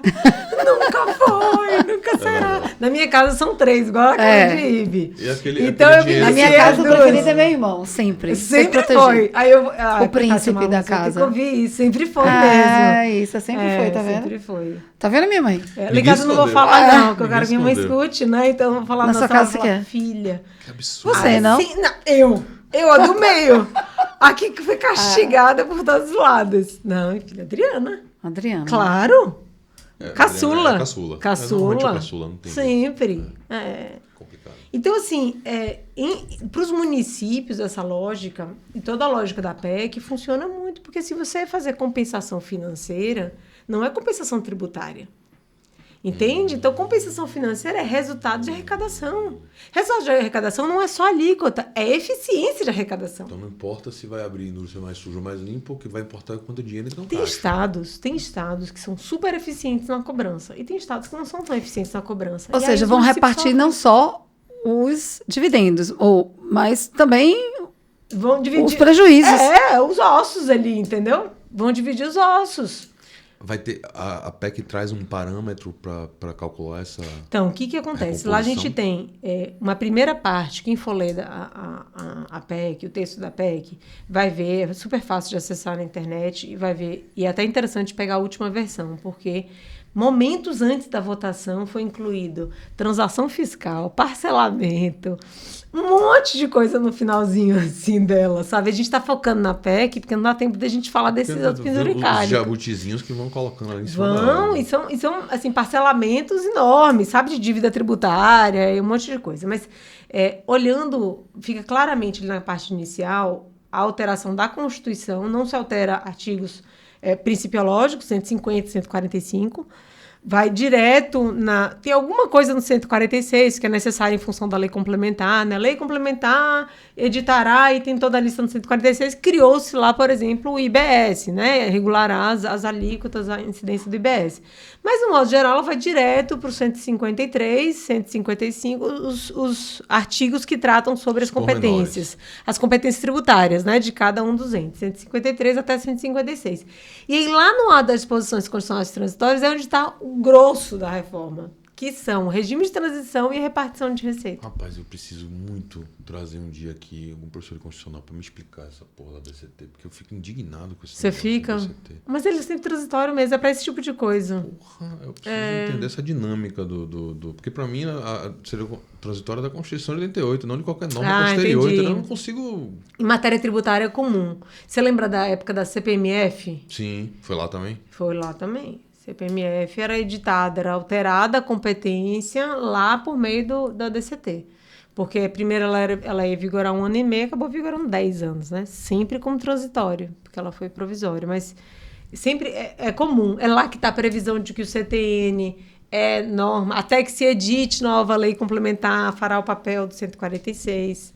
Speaker 3: Nunca foi, nunca será. Na minha casa são 3, igual a casa de Ibe.
Speaker 2: Então, na minha casa, o preferido é meu irmão, sempre.
Speaker 3: Sempre foi. Aí
Speaker 2: o príncipe da casa.
Speaker 3: Eu vi isso, sempre foi mesmo.
Speaker 2: Isso, sempre foi, tá vendo?
Speaker 3: Sempre foi.
Speaker 2: Tá vendo, minha mãe?
Speaker 3: Lá em casa eu não vou falar, não, porque eu quero que minha mãe escute, né? Então eu vou falar
Speaker 2: na sua casa, você quer?
Speaker 3: Filha.
Speaker 1: Que absurdo.
Speaker 2: Você, não?
Speaker 3: Sim, não, eu a do meio. Aqui que foi castigada por todos os lados. Não, filha, Adriana. Claro. Caçula.
Speaker 1: Caçula, não tem.
Speaker 3: Sempre.
Speaker 1: Complicado.
Speaker 3: Então, assim, para os municípios, essa lógica, e toda a lógica da PEC, funciona muito, porque se você fazer compensação financeira, não é compensação tributária. Entende? Então, compensação financeira é resultado de arrecadação. Resultado de arrecadação não é só alíquota, é eficiência de arrecadação.
Speaker 1: Então, não importa se vai abrir indústria mais suja ou mais limpa, o que vai importar é quanto dinheiro eles não
Speaker 3: Tem estados que são super eficientes na cobrança e tem estados que não são tão eficientes na cobrança.
Speaker 2: Ou seja, vão repartir não só os dividendos, mas também
Speaker 3: vão dividir
Speaker 2: os prejuízos.
Speaker 3: Os ossos ali, entendeu? Vão dividir os ossos.
Speaker 1: Vai ter, a PEC traz um parâmetro para calcular essa...
Speaker 3: Então, o que acontece? Lá a gente tem uma primeira parte, quem for ler a PEC, o texto da PEC, vai ver, é super fácil de acessar na internet, e vai ver, e é até interessante pegar a última versão, porque momentos antes da votação foi incluído transação fiscal, parcelamento, um monte de coisa no finalzinho assim dela, sabe? A gente tá focando na PEC porque não dá tempo da gente falar desses outros penduricalhos.
Speaker 1: Os jabutizinhos que vão colocando ali em cima
Speaker 3: e são assim, parcelamentos enormes, sabe? De dívida tributária e um monte de coisa. Mas olhando, fica claramente ali na parte inicial, a alteração da Constituição, não se altera artigos principiológicos, 150 e 145, vai direto tem alguma coisa no 146 que é necessária em função da lei complementar, né? Lei complementar editará e tem toda a lista no 146, criou-se lá, por exemplo, o IBS, né? Regulará as alíquotas, a incidência do IBS. Mas, no modo geral, ela vai direto para o 153, 155, os artigos que tratam sobre as competências. As competências tributárias, né? De cada um dos entes, 153 até 156. E aí, lá no lado das disposições constitucionais transitórias é onde está o grosso da reforma, que são o regime de transição e a repartição de receita.
Speaker 1: Rapaz, eu preciso muito trazer um dia aqui algum professor de constitucional para me explicar essa porra da DCT, porque eu fico indignado com esse
Speaker 3: Você fica?
Speaker 1: DCT.
Speaker 3: Mas ele é sempre transitório mesmo, é para esse tipo de coisa.
Speaker 1: Porra, eu preciso entender essa dinâmica do... Porque para mim seria transitória da Constituição de 88, não de qualquer norma posterior. Então eu não consigo...
Speaker 3: Em matéria tributária é comum. Você lembra da época da CPMF?
Speaker 1: Sim, foi lá também? Foi
Speaker 3: lá também. CPMF era editada, era alterada a competência lá por meio da DCT. Porque primeiro ela ia vigorar 1 ano e meio, acabou vigorando 10 anos, né? Sempre como transitório, porque ela foi provisória. Mas sempre é comum. É lá que está a previsão de que o CTN é norma, até que se edite nova lei complementar, fará o papel do 146.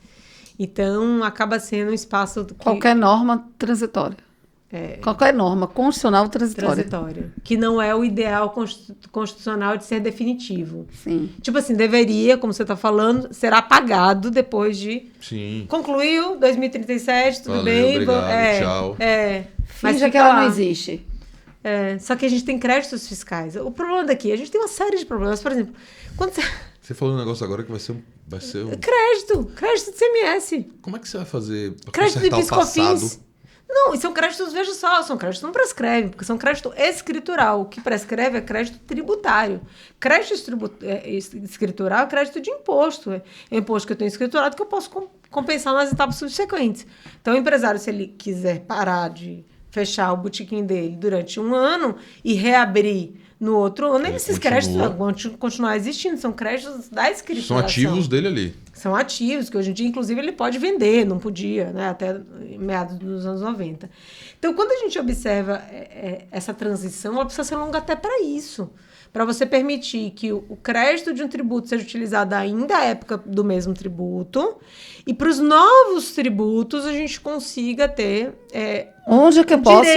Speaker 3: Então, acaba sendo um espaço...
Speaker 2: Qualquer norma transitória. Qualquer norma constitucional transitória. Que
Speaker 3: não é o ideal constitucional de ser definitivo.
Speaker 2: Sim.
Speaker 3: Tipo assim, deveria, como você está falando, ser apagado depois de...
Speaker 1: Sim.
Speaker 3: Concluiu, 2037, tudo
Speaker 1: Valeu,
Speaker 3: bem.
Speaker 1: Obrigado, tchau.
Speaker 2: Mas que ela não existe.
Speaker 3: Só que a gente tem créditos fiscais. O problema daqui, a gente tem uma série de problemas. Por exemplo, quando
Speaker 1: você falou um negócio agora que vai ser um...
Speaker 3: Crédito de CMS.
Speaker 1: Como é que você vai fazer para
Speaker 3: crédito de
Speaker 2: PIS/COFINS?
Speaker 3: Não, e são créditos, veja só, são créditos que não prescrevem, porque são crédito escritural. O que prescreve é crédito tributário. Crédito escritural é crédito de imposto. É imposto que eu tenho escriturado que eu posso compensar nas etapas subsequentes. Então, o empresário, se ele quiser parar de fechar o botequim dele durante 1 ano e reabrir no outro ano, esses créditos vão continuar existindo. São créditos da escrituração.
Speaker 1: São ativos dele ali.
Speaker 3: São ativos, que hoje em dia, inclusive, ele pode vender, não podia, né? Até meados dos anos 90. Então, quando a gente observa essa transição, ela precisa ser longa até para isso. Para você permitir que o crédito de um tributo seja utilizado ainda à época do mesmo tributo e para os novos tributos a gente consiga ter
Speaker 2: onde é que eu posso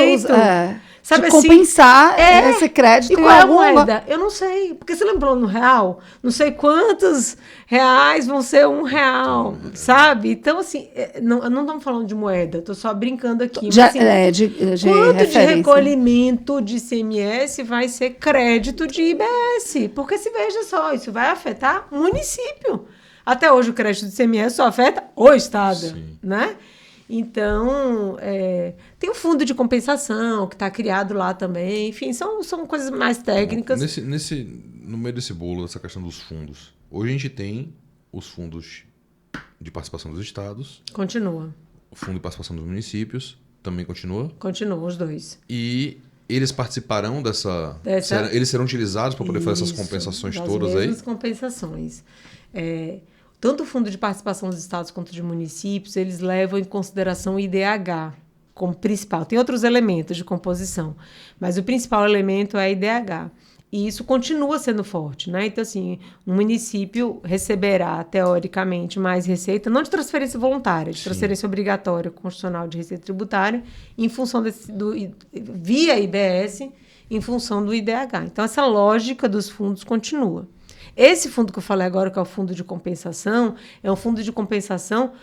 Speaker 3: sabe assim,
Speaker 2: compensar esse crédito?
Speaker 3: E qual é a moeda? Eu não sei. Porque você lembrou no real? Não sei quantos reais vão ser R$1, sabe? Então, assim, não estamos falando de moeda. Estou só brincando aqui. Mas, assim, quanto
Speaker 2: referência.
Speaker 3: De recolhimento de ICMS vai ser crédito de IBS? Porque, se veja só, isso vai afetar o município. Até hoje, o crédito de ICMS só afeta o Estado,
Speaker 1: Sim.
Speaker 3: Né? Então, tem o fundo de compensação que está criado lá também. Enfim, são coisas mais técnicas.
Speaker 1: No meio desse bolo, dessa questão dos fundos, hoje a gente tem os fundos de participação dos estados.
Speaker 3: Continua.
Speaker 1: O fundo de participação dos municípios também continua.
Speaker 3: Continua, os dois.
Speaker 1: E eles participarão eles serão utilizados para poder fazer essas compensações todas aí?
Speaker 3: Essas compensações. Tanto o Fundo de Participação dos Estados quanto de municípios, eles levam em consideração o IDH como principal. Tem outros elementos de composição, mas o principal elemento é a IDH. E isso continua sendo forte, né? Então, assim, um município receberá, teoricamente, mais receita, não de transferência voluntária, de transferência obrigatória constitucional de receita tributária, em função via IBS, em função do IDH. Então, essa lógica dos fundos continua. Esse fundo que eu falei agora, que é o fundo de compensação, é um fundo de compensação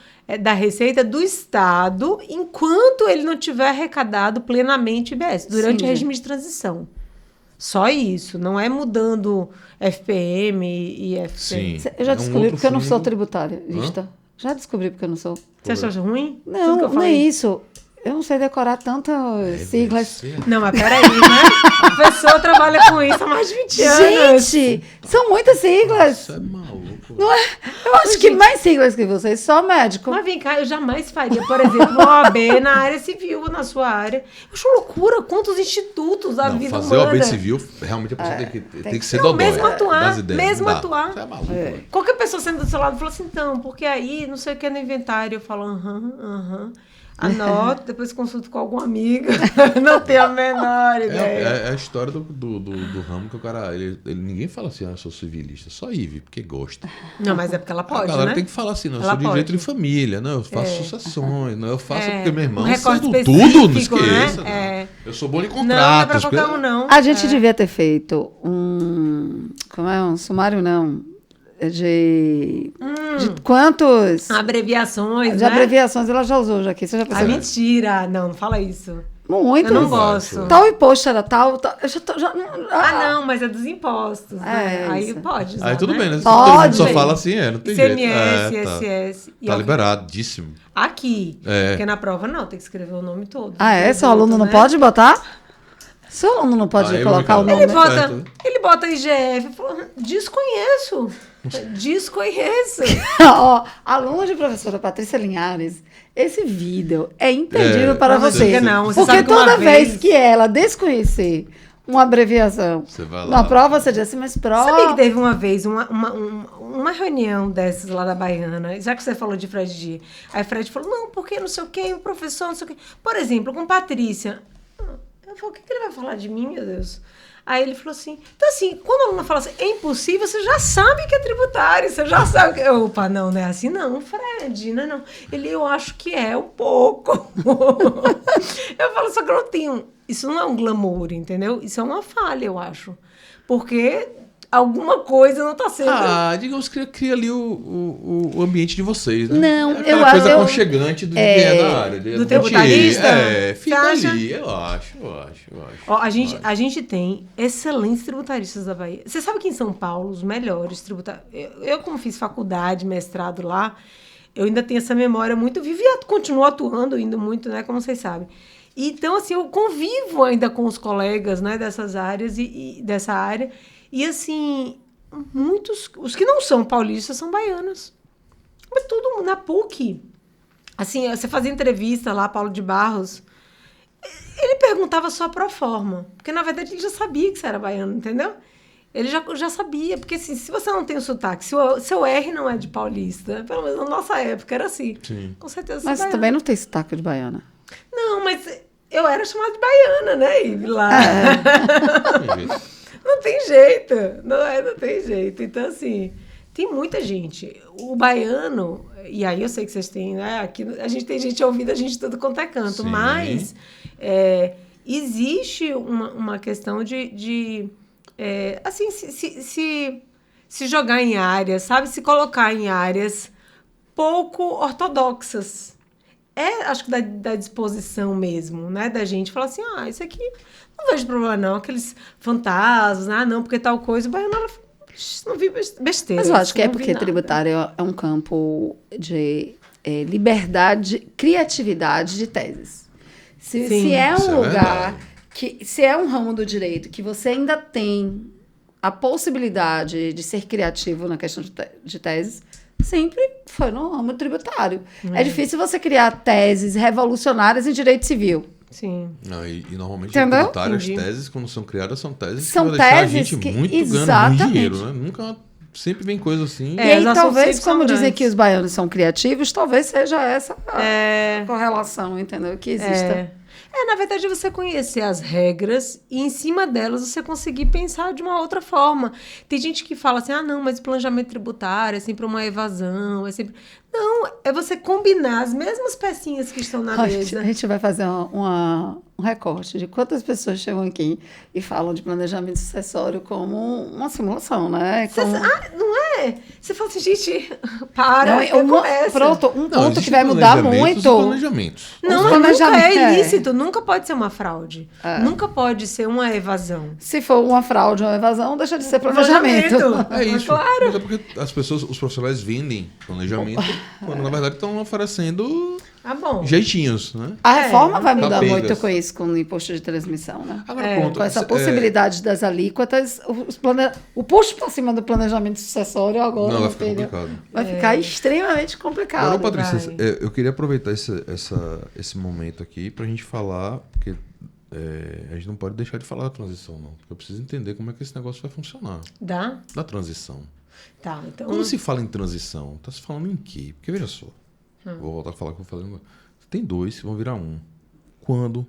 Speaker 3: da receita do Estado enquanto ele não tiver arrecadado plenamente IBS, durante o regime de transição. Só isso, não é mudando FPM e FP.
Speaker 2: Eu já descobri porque eu não sou tributarista. Já descobri porque eu não sou.
Speaker 3: Você achou ruim?
Speaker 2: Não, não é isso. Eu não sei decorar tantas siglas.
Speaker 3: Não, mas peraí, né? A pessoa trabalha com isso há mais de 20 anos.
Speaker 2: Gente, são muitas siglas.
Speaker 1: Isso é maluco.
Speaker 2: Não é? Eu acho que mais siglas que vocês, só médico.
Speaker 3: Mas vem cá, eu jamais faria, por exemplo, uma OAB na área civil, na sua área. Eu acho loucura quantos institutos a vida
Speaker 1: fazer
Speaker 3: humana.
Speaker 1: OAB civil, realmente a pessoa tem que ser
Speaker 3: não,
Speaker 1: dodói.
Speaker 3: mesmo atuar, mesmo atuar.
Speaker 1: Isso é maluco.
Speaker 3: Qualquer pessoa sendo do seu lado fala assim, então, porque aí não sei o que é no inventário. Eu falo, anoto, depois consulto com alguma amiga. Não tenho a menor ideia.
Speaker 1: É a história do ramo que o cara... ninguém fala assim, eu sou civilista. Só IVE, porque gosta.
Speaker 3: Não, mas é porque ela pode,
Speaker 1: a galera
Speaker 3: né?
Speaker 1: tem que falar assim, não, eu
Speaker 3: Ela
Speaker 1: sou de direito de família, não, eu faço sucessões, não, eu faço porque meu irmão sabe tudo, não esqueça.
Speaker 3: Né?
Speaker 1: Eu sou bom em contratos.
Speaker 3: Não é pra qualquer um, não.
Speaker 2: A gente devia ter feito um sumário, não. De quantos...
Speaker 3: Abreviações,
Speaker 2: de abreviações ela já usou já aqui. Você já percebeu?
Speaker 3: Mentira. Não fala isso.
Speaker 2: Muitos.
Speaker 3: Eu não gosto.
Speaker 2: Tal imposto era tal.
Speaker 3: Não, mas é dos impostos. Né? Aí pode usar,
Speaker 1: aí tudo bem, né?
Speaker 2: Pode.
Speaker 1: Todo mundo só fala assim, não tem jeito.
Speaker 3: ICMS, ISS.
Speaker 1: Tá liberadíssimo.
Speaker 3: Aqui. Porque na prova não, tem que escrever o nome todo.
Speaker 2: Seu aluno não pode botar? Seu aluno não pode colocar o nome?
Speaker 3: Ele bota IGF. Desconheço.
Speaker 2: Aluno de professora Patrícia Linhares, esse vídeo é imperdível para você. Porque toda vez que ela desconhecer uma abreviação na prova, você diz assim, mas prova...
Speaker 3: Sabia que teve uma vez uma reunião dessas lá da Baiana, já que você falou de Fred G. Aí Fred falou, não, porque não sei o quê, o professor não sei o quê. Por exemplo, com Patrícia. Eu falei, o que ele vai falar de mim, meu Deus? Aí ele falou assim, então assim, quando a aluna fala assim, é impossível, você já sabe que é tributário, você já sabe que... Opa, não é assim não, Fred, não. Eu acho que é um pouco. Eu falo, só que eu não tenho... Isso não é um glamour, entendeu? Isso é uma falha, eu acho. Porque... alguma coisa não está sendo...
Speaker 1: digamos que cria ali o ambiente de vocês, né?
Speaker 2: Não,
Speaker 1: eu acho... coisa aconchegante do que é da área.
Speaker 3: Do tributarista?
Speaker 1: Fica ali, eu acho.
Speaker 3: A gente tem excelentes tributaristas da Bahia. Você sabe que em São Paulo, os melhores tributaristas... Eu, como fiz faculdade, mestrado lá, eu ainda tenho essa memória muito viva e continuo atuando, indo muito, né? Como vocês sabem. Então, assim, eu convivo ainda com os colegas, né? Dessas áreas e dessa área... E, assim, muitos... Os que não são paulistas são baianos. Mas tudo na PUC. Assim, você fazia entrevista lá, Paulo de Barros. Ele perguntava só pro forma. Porque, na verdade, ele já sabia que você era baiano, entendeu? Ele já sabia. Porque, assim, se você não tem o sotaque, se o seu R não é de paulista, pelo menos na nossa época era assim.
Speaker 1: Sim.
Speaker 3: Com certeza.
Speaker 2: Mas você também não tem sotaque de baiana.
Speaker 3: Não, mas eu era chamada de baiana, né, Ive? Lá. Não tem jeito, não tem jeito. Então, assim, tem muita gente. O baiano, e aí eu sei que vocês têm, né? Aqui a gente tem gente ouvindo a gente tudo quanto é canto, sim, mas existe uma questão de assim, se jogar em áreas, sabe? Se colocar em áreas pouco ortodoxas. Acho que da disposição mesmo, né? Da gente falar assim, isso aqui não vejo problema não, aqueles fantasmas, não, porque tal coisa, o baiano não vi besteira.
Speaker 2: Mas eu acho que é porque tributário é um campo de liberdade, criatividade de teses. Se é um lugar, se é um ramo do direito que você ainda tem a possibilidade de ser criativo na questão de teses, sempre foi no ramo tributário. É difícil você criar teses revolucionárias em direito civil.
Speaker 3: Sim.
Speaker 1: E normalmente no tributário, as teses, quando são criadas, são teses que vão deixar a gente muito ganhando muito dinheiro, né? Nunca... Sempre vem coisa assim.
Speaker 2: E aí, talvez, como dizem que os baianos são criativos, talvez seja essa a correlação, entendeu? Que exista.
Speaker 3: Na verdade, é você conhecer as regras e, em cima delas, você conseguir pensar de uma outra forma. Tem gente que fala assim, não, mas planejamento tributário é sempre uma evasão, é sempre... Não, é você combinar as mesmas pecinhas que estão na mesa.
Speaker 2: A gente vai fazer um recorte de quantas pessoas chegam aqui e falam de planejamento sucessório como uma simulação, né?
Speaker 3: Não é? Você fala assim, gente, para,
Speaker 2: pronto, ponto que vai mudar muito.
Speaker 1: Planejamentos.
Speaker 3: Nunca é ilícito, nunca pode ser uma fraude. Nunca pode ser uma evasão.
Speaker 2: Se for uma fraude ou uma evasão, deixa de ser planejamento.
Speaker 1: É isso.
Speaker 3: Claro.
Speaker 1: Mas é porque os profissionais vendem planejamento quando, na verdade, estão oferecendo jeitinhos, né?
Speaker 2: A reforma vai mudar muito com isso, com o imposto de transmissão, né?
Speaker 1: Agora,
Speaker 2: com essa possibilidade das alíquotas, o puxo para cima do planejamento sucessório agora vai ficar extremamente complicado.
Speaker 1: Agora, Patrícia, eu queria aproveitar esse momento aqui para a gente falar, porque a gente não pode deixar de falar da transição, não. Porque eu preciso entender como é que esse negócio vai funcionar. Da transição.
Speaker 3: Tá, então...
Speaker 1: Quando se fala em transição, está se falando em quê? Porque, veja só, vou voltar a falar o que eu falei. Tem 2 que vão virar 1. Quando?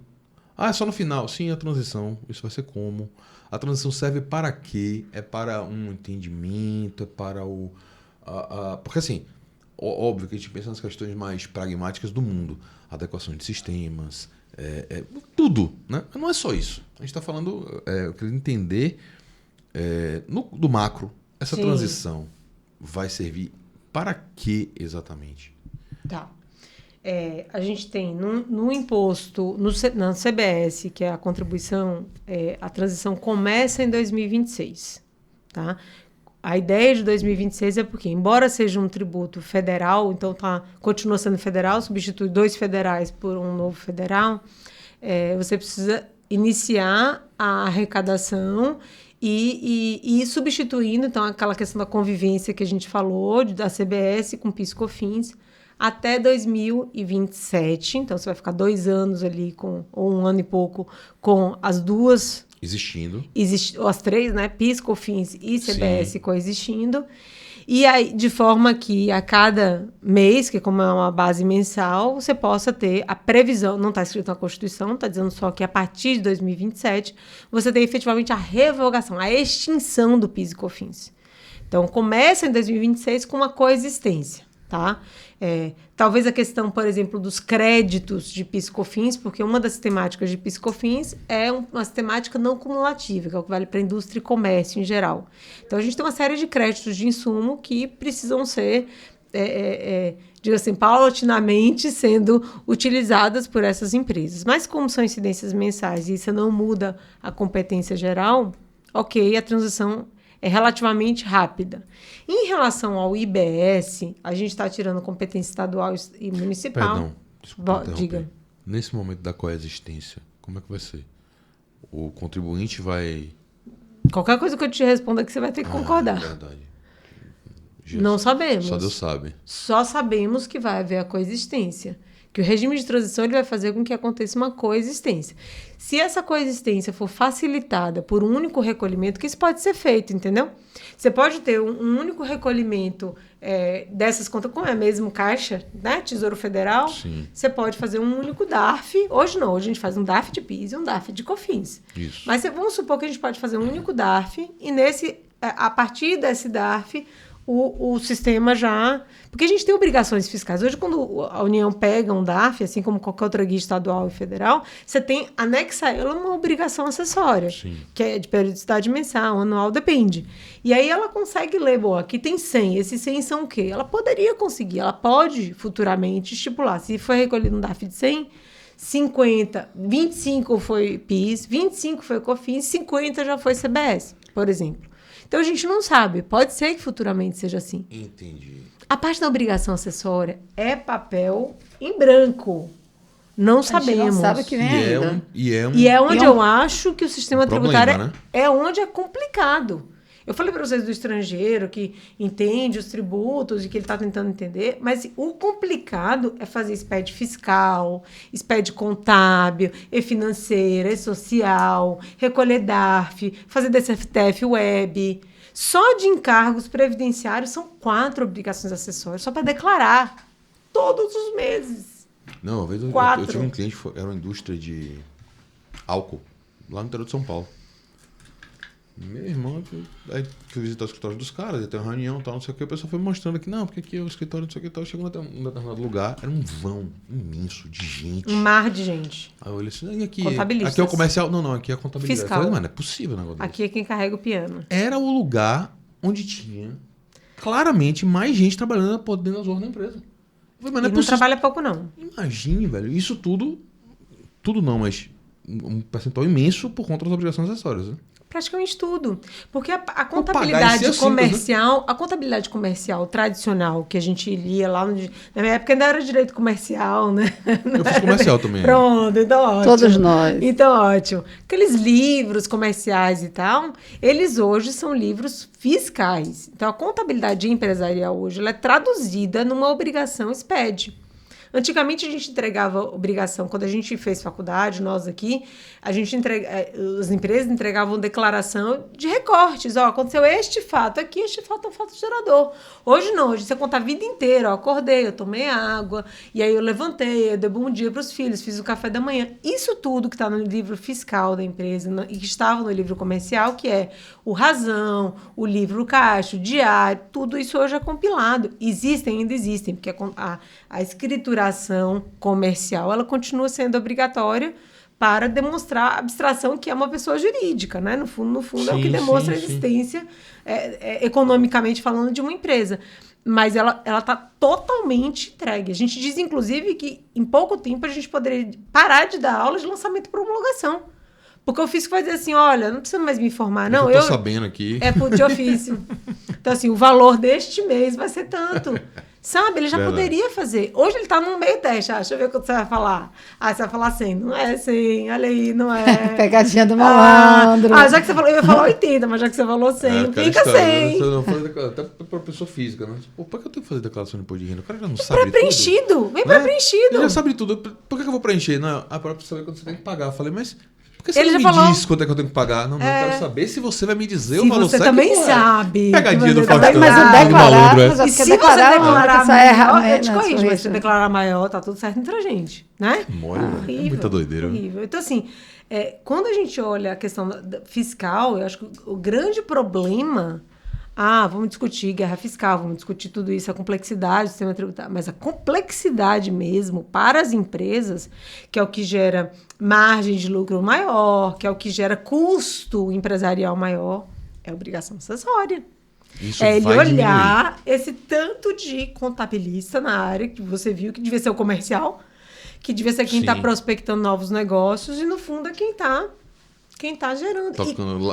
Speaker 1: É só no final. Sim, a transição. Isso vai ser como? A transição serve para quê? É para um entendimento? É para o... Porque, assim, óbvio que a gente pensa nas questões mais pragmáticas do mundo. Adequação de sistemas, tudo, né? Mas não é só isso. A gente está falando... eu queria entender do macro. Essa transição vai servir para quê exatamente?
Speaker 3: Tá. A gente tem no imposto, na CBS, que é a contribuição, a transição começa em 2026. Tá? A ideia de 2026 é porque, embora seja um tributo federal, então continua sendo federal, substitui 2 federais por um novo federal, você precisa iniciar a arrecadação e ir substituindo, então, aquela questão da convivência que a gente falou, da CBS com PIS e COFINS, até 2027. Então, você vai ficar 2 anos ali, ou 1 ano e pouco, com as duas... As 3, né? PIS, COFINS e CBS coexistindo. E aí, de forma que a cada mês, que como é uma base mensal, você possa ter a previsão, não está escrito na Constituição, está dizendo só que a partir de 2027, você tem efetivamente a revogação, a extinção do PIS e COFINS. Então, começa em 2026 com uma coexistência, tá? Talvez a questão, por exemplo, dos créditos de PIS e COFINS, porque uma das temáticas de PIS e COFINS é uma temática não cumulativa, que é o que vale para a indústria e comércio em geral. Então, a gente tem uma série de créditos de insumo que precisam ser, diga assim, paulatinamente sendo utilizadas por essas empresas. Mas como são incidências mensais e isso não muda a competência geral, a transição é relativamente rápida. Em relação ao IBS, a gente está tirando competência estadual e municipal.
Speaker 1: Perdão, desculpa, diga. Nesse momento da coexistência, como é que vai ser? O contribuinte vai...
Speaker 3: Qualquer coisa que eu te responda aqui, você vai ter que concordar.
Speaker 1: É verdade.
Speaker 3: Não sabemos.
Speaker 1: Só Deus sabe.
Speaker 3: Só sabemos que vai haver a coexistência. Que o regime de transição ele vai fazer com que aconteça uma coexistência. Se essa coexistência for facilitada por um único recolhimento, que isso pode ser feito, entendeu? Você pode ter um único recolhimento dessas contas, como é mesmo Caixa, né? Tesouro Federal.
Speaker 1: Sim.
Speaker 3: Você pode fazer um único DARF. Hoje não, hoje a gente faz um DARF de PIS e um DARF de COFINS.
Speaker 1: Isso.
Speaker 3: Mas vamos supor que a gente pode fazer um único DARF e a partir desse DARF o sistema já... Porque a gente tem obrigações fiscais. Hoje, quando a União pega um DARF, assim como qualquer outra guia estadual e federal, você tem, anexa a ela uma obrigação acessória, que é de periodicidade mensal, anual, depende. E aí ela consegue ler, aqui tem 100, esses 100 são o quê? Ela poderia conseguir, ela pode futuramente estipular. Se foi recolhido um DARF de 100, 50, 25 foi PIS, 25 foi COFINS, 50 já foi CBS, por exemplo. Então, a gente não sabe. Pode ser que futuramente seja assim.
Speaker 1: Entendi.
Speaker 3: A parte da obrigação acessória é papel em branco. Não sabemos.
Speaker 2: Não sabe que vem ainda.
Speaker 3: E é onde eu acho que o sistema tributário
Speaker 1: né?
Speaker 3: é onde é complicado. Eu falei para vocês do estrangeiro que entende os tributos e que ele está tentando entender, mas o complicado é fazer SPED fiscal, SPED contábil, e-financeira, e-social, recolher DARF, fazer DCFTF web. Só de encargos previdenciários são 4 obrigações acessórias, só para declarar todos os meses.
Speaker 1: Não, uma vez eu tive um cliente, era uma indústria de álcool, lá no interior de São Paulo. Meu irmão, aí fui visitar o escritório dos caras, ia ter uma reunião e tal, não sei o que, o pessoal foi mostrando aqui, não, porque aqui é o escritório, não sei o que e tal. Chegou num determinado lugar, era um vão imenso de gente.
Speaker 3: Um mar de gente.
Speaker 1: Aí eu olhei assim, e aqui é o comercial? Não, aqui é a contabilidade.
Speaker 3: Fiscal.
Speaker 1: Eu falei, mano, não é possível o negócio
Speaker 3: Aqui é quem carrega o piano.
Speaker 1: Era o lugar onde tinha, claramente, mais gente trabalhando dentro das horas da empresa. Eu falei, mas
Speaker 3: não trabalha pouco, não.
Speaker 1: Imagine, velho, isso tudo não, mas um percentual imenso por conta das obrigações acessórias, né?
Speaker 3: Praticamente tudo. Porque a contabilidade comercial, a contabilidade comercial tradicional que a gente lia lá na minha época ainda era direito comercial, né?
Speaker 1: Eu fiz comercial também.
Speaker 3: Pronto, então ótimo.
Speaker 2: Todos nós.
Speaker 3: Então ótimo. Aqueles livros comerciais e tal, eles hoje são livros fiscais. Então a contabilidade empresarial hoje ela é traduzida numa obrigação SPED. Antigamente a gente entregava obrigação, quando a gente fez faculdade, nós aqui, as empresas entregavam declaração de recortes. Ó, aconteceu este fato aqui, este fato é um fato gerador. Hoje não, hoje você conta a vida inteira. Ó, acordei, eu tomei água, e aí eu levantei, eu dei bom dia para os filhos, fiz o café da manhã. Isso tudo que está no livro fiscal da empresa e que estava no livro comercial, que é o razão, o livro caixa, o diário, tudo isso hoje é compilado. Ainda existem, porque a escrituração comercial, ela continua sendo obrigatória para demonstrar a abstração que é uma pessoa jurídica, né? No fundo sim, é o que demonstra a existência, economicamente falando, de uma empresa. Mas ela está totalmente entregue. A gente diz, inclusive, que em pouco tempo a gente poderia parar de dar aula de lançamento por homologação. Porque o físico vai dizer assim, olha, não precisa mais me informar, não.
Speaker 1: Eu tô sabendo aqui.
Speaker 3: É de ofício. Então, assim, o valor deste mês vai ser tanto. Sabe? Ele já poderia fazer. Hoje ele tá num meio teste. Deixa eu ver o que você vai falar. Você vai falar 100. Não é 100. Olha aí, não é.
Speaker 2: Pegadinha do malandro.
Speaker 3: Já que você falou, eu ia falar 80, mas já que você falou 100, fica 100.
Speaker 1: Até para pessoa física, né? Pô, por que eu tenho que fazer declaração de imposto de renda? O cara já não sabe tudo.
Speaker 3: Preenchido. Vem pré-preenchido.
Speaker 1: Ele já sabe tudo. Por que eu vou preencher? Não, para saber quando você tem que pagar. Eu falei, mas... Por que você
Speaker 3: ele
Speaker 1: não
Speaker 3: já
Speaker 1: me diz quanto é que eu tenho que pagar? Não, eu quero saber se você vai me dizer o valor
Speaker 3: certo. Você também sabe.
Speaker 1: Pegadinha do Faustão.
Speaker 2: Mas o declarar...
Speaker 3: E se você declarar maior, eu te corrijo, mas se você declarar maior, tá tudo certo entre a gente, né?
Speaker 1: É muita doideira.
Speaker 3: Horrível. Então, assim, quando a gente olha a questão fiscal, eu acho que o grande problema... vamos discutir guerra fiscal, vamos discutir tudo isso, a complexidade do sistema tributário. Mas a complexidade mesmo para as empresas, que é o que gera margem de lucro maior, que é o que gera custo empresarial maior, é obrigação acessória.
Speaker 1: Isso
Speaker 3: ele
Speaker 1: vai
Speaker 3: olhar
Speaker 1: diminuir.
Speaker 3: Esse tanto de contabilista na área, que você viu que devia ser o comercial, que devia ser quem está prospectando novos negócios, e no fundo é quem está gerando.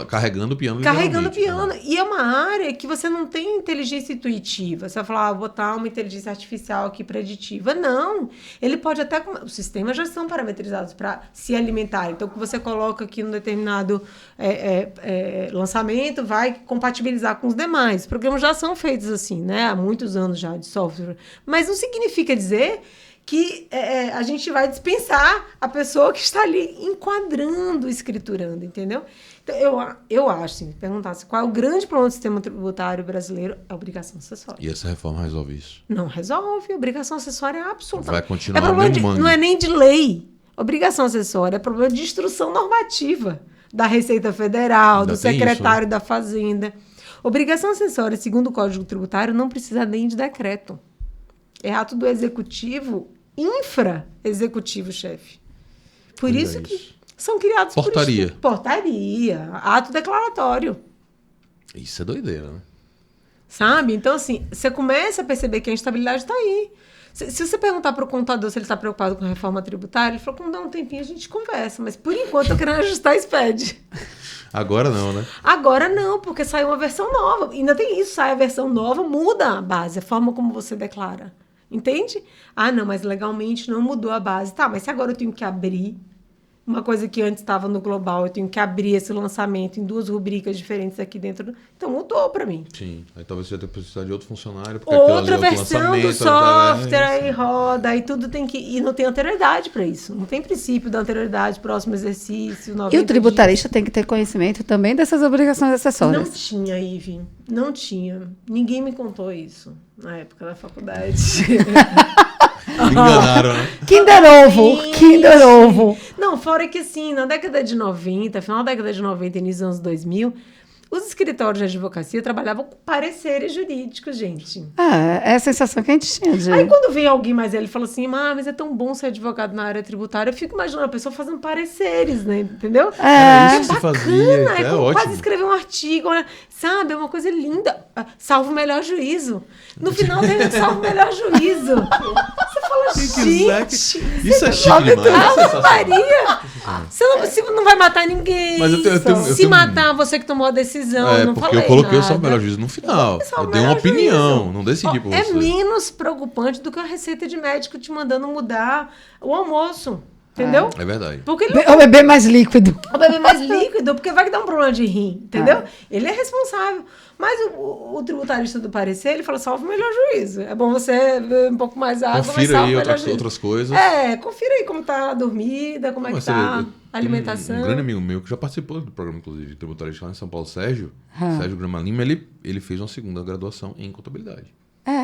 Speaker 1: Carregando o piano.
Speaker 3: Carregando o piano. E é uma área que você não tem inteligência intuitiva. Você vai falar, vou botar uma inteligência artificial aqui preditiva. Não. Ele pode até... Os sistemas já são parametrizados para se alimentar. Então, o que você coloca aqui num determinado lançamento vai compatibilizar com os demais. Os programas já são feitos assim, né? Há muitos anos já de software. Mas não significa dizer... que a gente vai dispensar a pessoa que está ali enquadrando, escriturando, entendeu? Então, eu acho, assim, perguntasse qual é o grande problema do sistema tributário brasileiro, é a obrigação acessória.
Speaker 1: E essa reforma resolve isso?
Speaker 3: Não resolve. A obrigação acessória é absoluta.
Speaker 1: Vai continuar o mesmo mangue.
Speaker 3: Não é nem de lei. Obrigação acessória é problema de instrução normativa da Receita Federal, do secretário da Fazenda. Obrigação acessória, segundo o Código Tributário, não precisa nem de decreto. É ato do executivo, infra-executivo, chefe. Por isso que são criados
Speaker 1: portaria.
Speaker 3: Portaria, ato declaratório.
Speaker 1: Isso é doideira, né?
Speaker 3: Sabe? Então, assim, você começa a perceber que a instabilidade está aí. Se você perguntar para o contador se ele está preocupado com a reforma tributária, ele falou, quando dá um tempinho a gente conversa. Mas, por enquanto, eu quero ajustar a SPED.
Speaker 1: Agora não, né?
Speaker 3: Agora não, porque saiu uma versão nova. Ainda tem isso, sai a versão nova, muda a base, a forma como você declara. Entende? Não, mas legalmente não mudou a base. Tá, mas se agora eu tenho que abrir uma coisa que antes estava no global, eu tenho que abrir esse lançamento em 2 rubricas diferentes aqui dentro. Então mudou para mim.
Speaker 1: Sim, aí talvez você tenha precisado de outro funcionário. Porque
Speaker 3: outra versão do software, aí roda, aí tudo tem que... E não tem anterioridade para isso. Não tem princípio da anterioridade, próximo exercício, 90
Speaker 2: E o tributarista tem que ter conhecimento também dessas obrigações acessórias.
Speaker 3: Não tinha, Ivy. Não tinha. Ninguém me contou isso na época da faculdade.
Speaker 1: Me enganaram, né?
Speaker 2: Kinder Ovo.
Speaker 3: Não, fora que assim, na década de 90, final da década de 90 e início dos anos 2000, os escritórios de advocacia trabalhavam com pareceres jurídicos, gente.
Speaker 2: É a sensação que a gente tinha.
Speaker 3: Aí quando vem alguém mais ele fala assim, mas é tão bom ser advogado na área tributária, eu fico imaginando a pessoa fazendo pareceres, né? Entendeu?
Speaker 1: Era isso que se fazia,
Speaker 3: É como
Speaker 1: ótimo.
Speaker 3: quase escrever um artigo, né? Sabe? É uma coisa linda. Salvo o melhor juízo. No final tem salvo o melhor juízo. Você fala, gente...
Speaker 1: Isso é chique demais.
Speaker 3: Maria! Você não vai matar ninguém.
Speaker 1: Mas eu tenho
Speaker 3: Se matar, você que tomou a decisão, não
Speaker 1: porque
Speaker 3: falei
Speaker 1: eu coloquei
Speaker 3: nada.
Speaker 1: o salvo melhor juízo no final. Eu dei uma opinião, não decidi por você.
Speaker 3: É menos preocupante do que a receita de médico te mandando mudar o almoço. Entendeu?
Speaker 1: É verdade.
Speaker 3: Porque
Speaker 2: o bebê mais líquido.
Speaker 3: O bebê mais líquido, porque vai dar um problema de rim, entendeu? Ele é responsável. Mas o tributarista do parecer, ele fala, salva o melhor juízo. É bom você beber um pouco mais água,
Speaker 1: confira
Speaker 3: mas salva
Speaker 1: aí
Speaker 3: o melhor juízo.
Speaker 1: outras coisas.
Speaker 3: Confira aí como tá a dormida, como é que tá a alimentação.
Speaker 1: Um grande amigo meu que já participou do programa, inclusive, de tributarista lá em São Paulo, Sérgio Grama Lima, ele fez uma segunda graduação em contabilidade.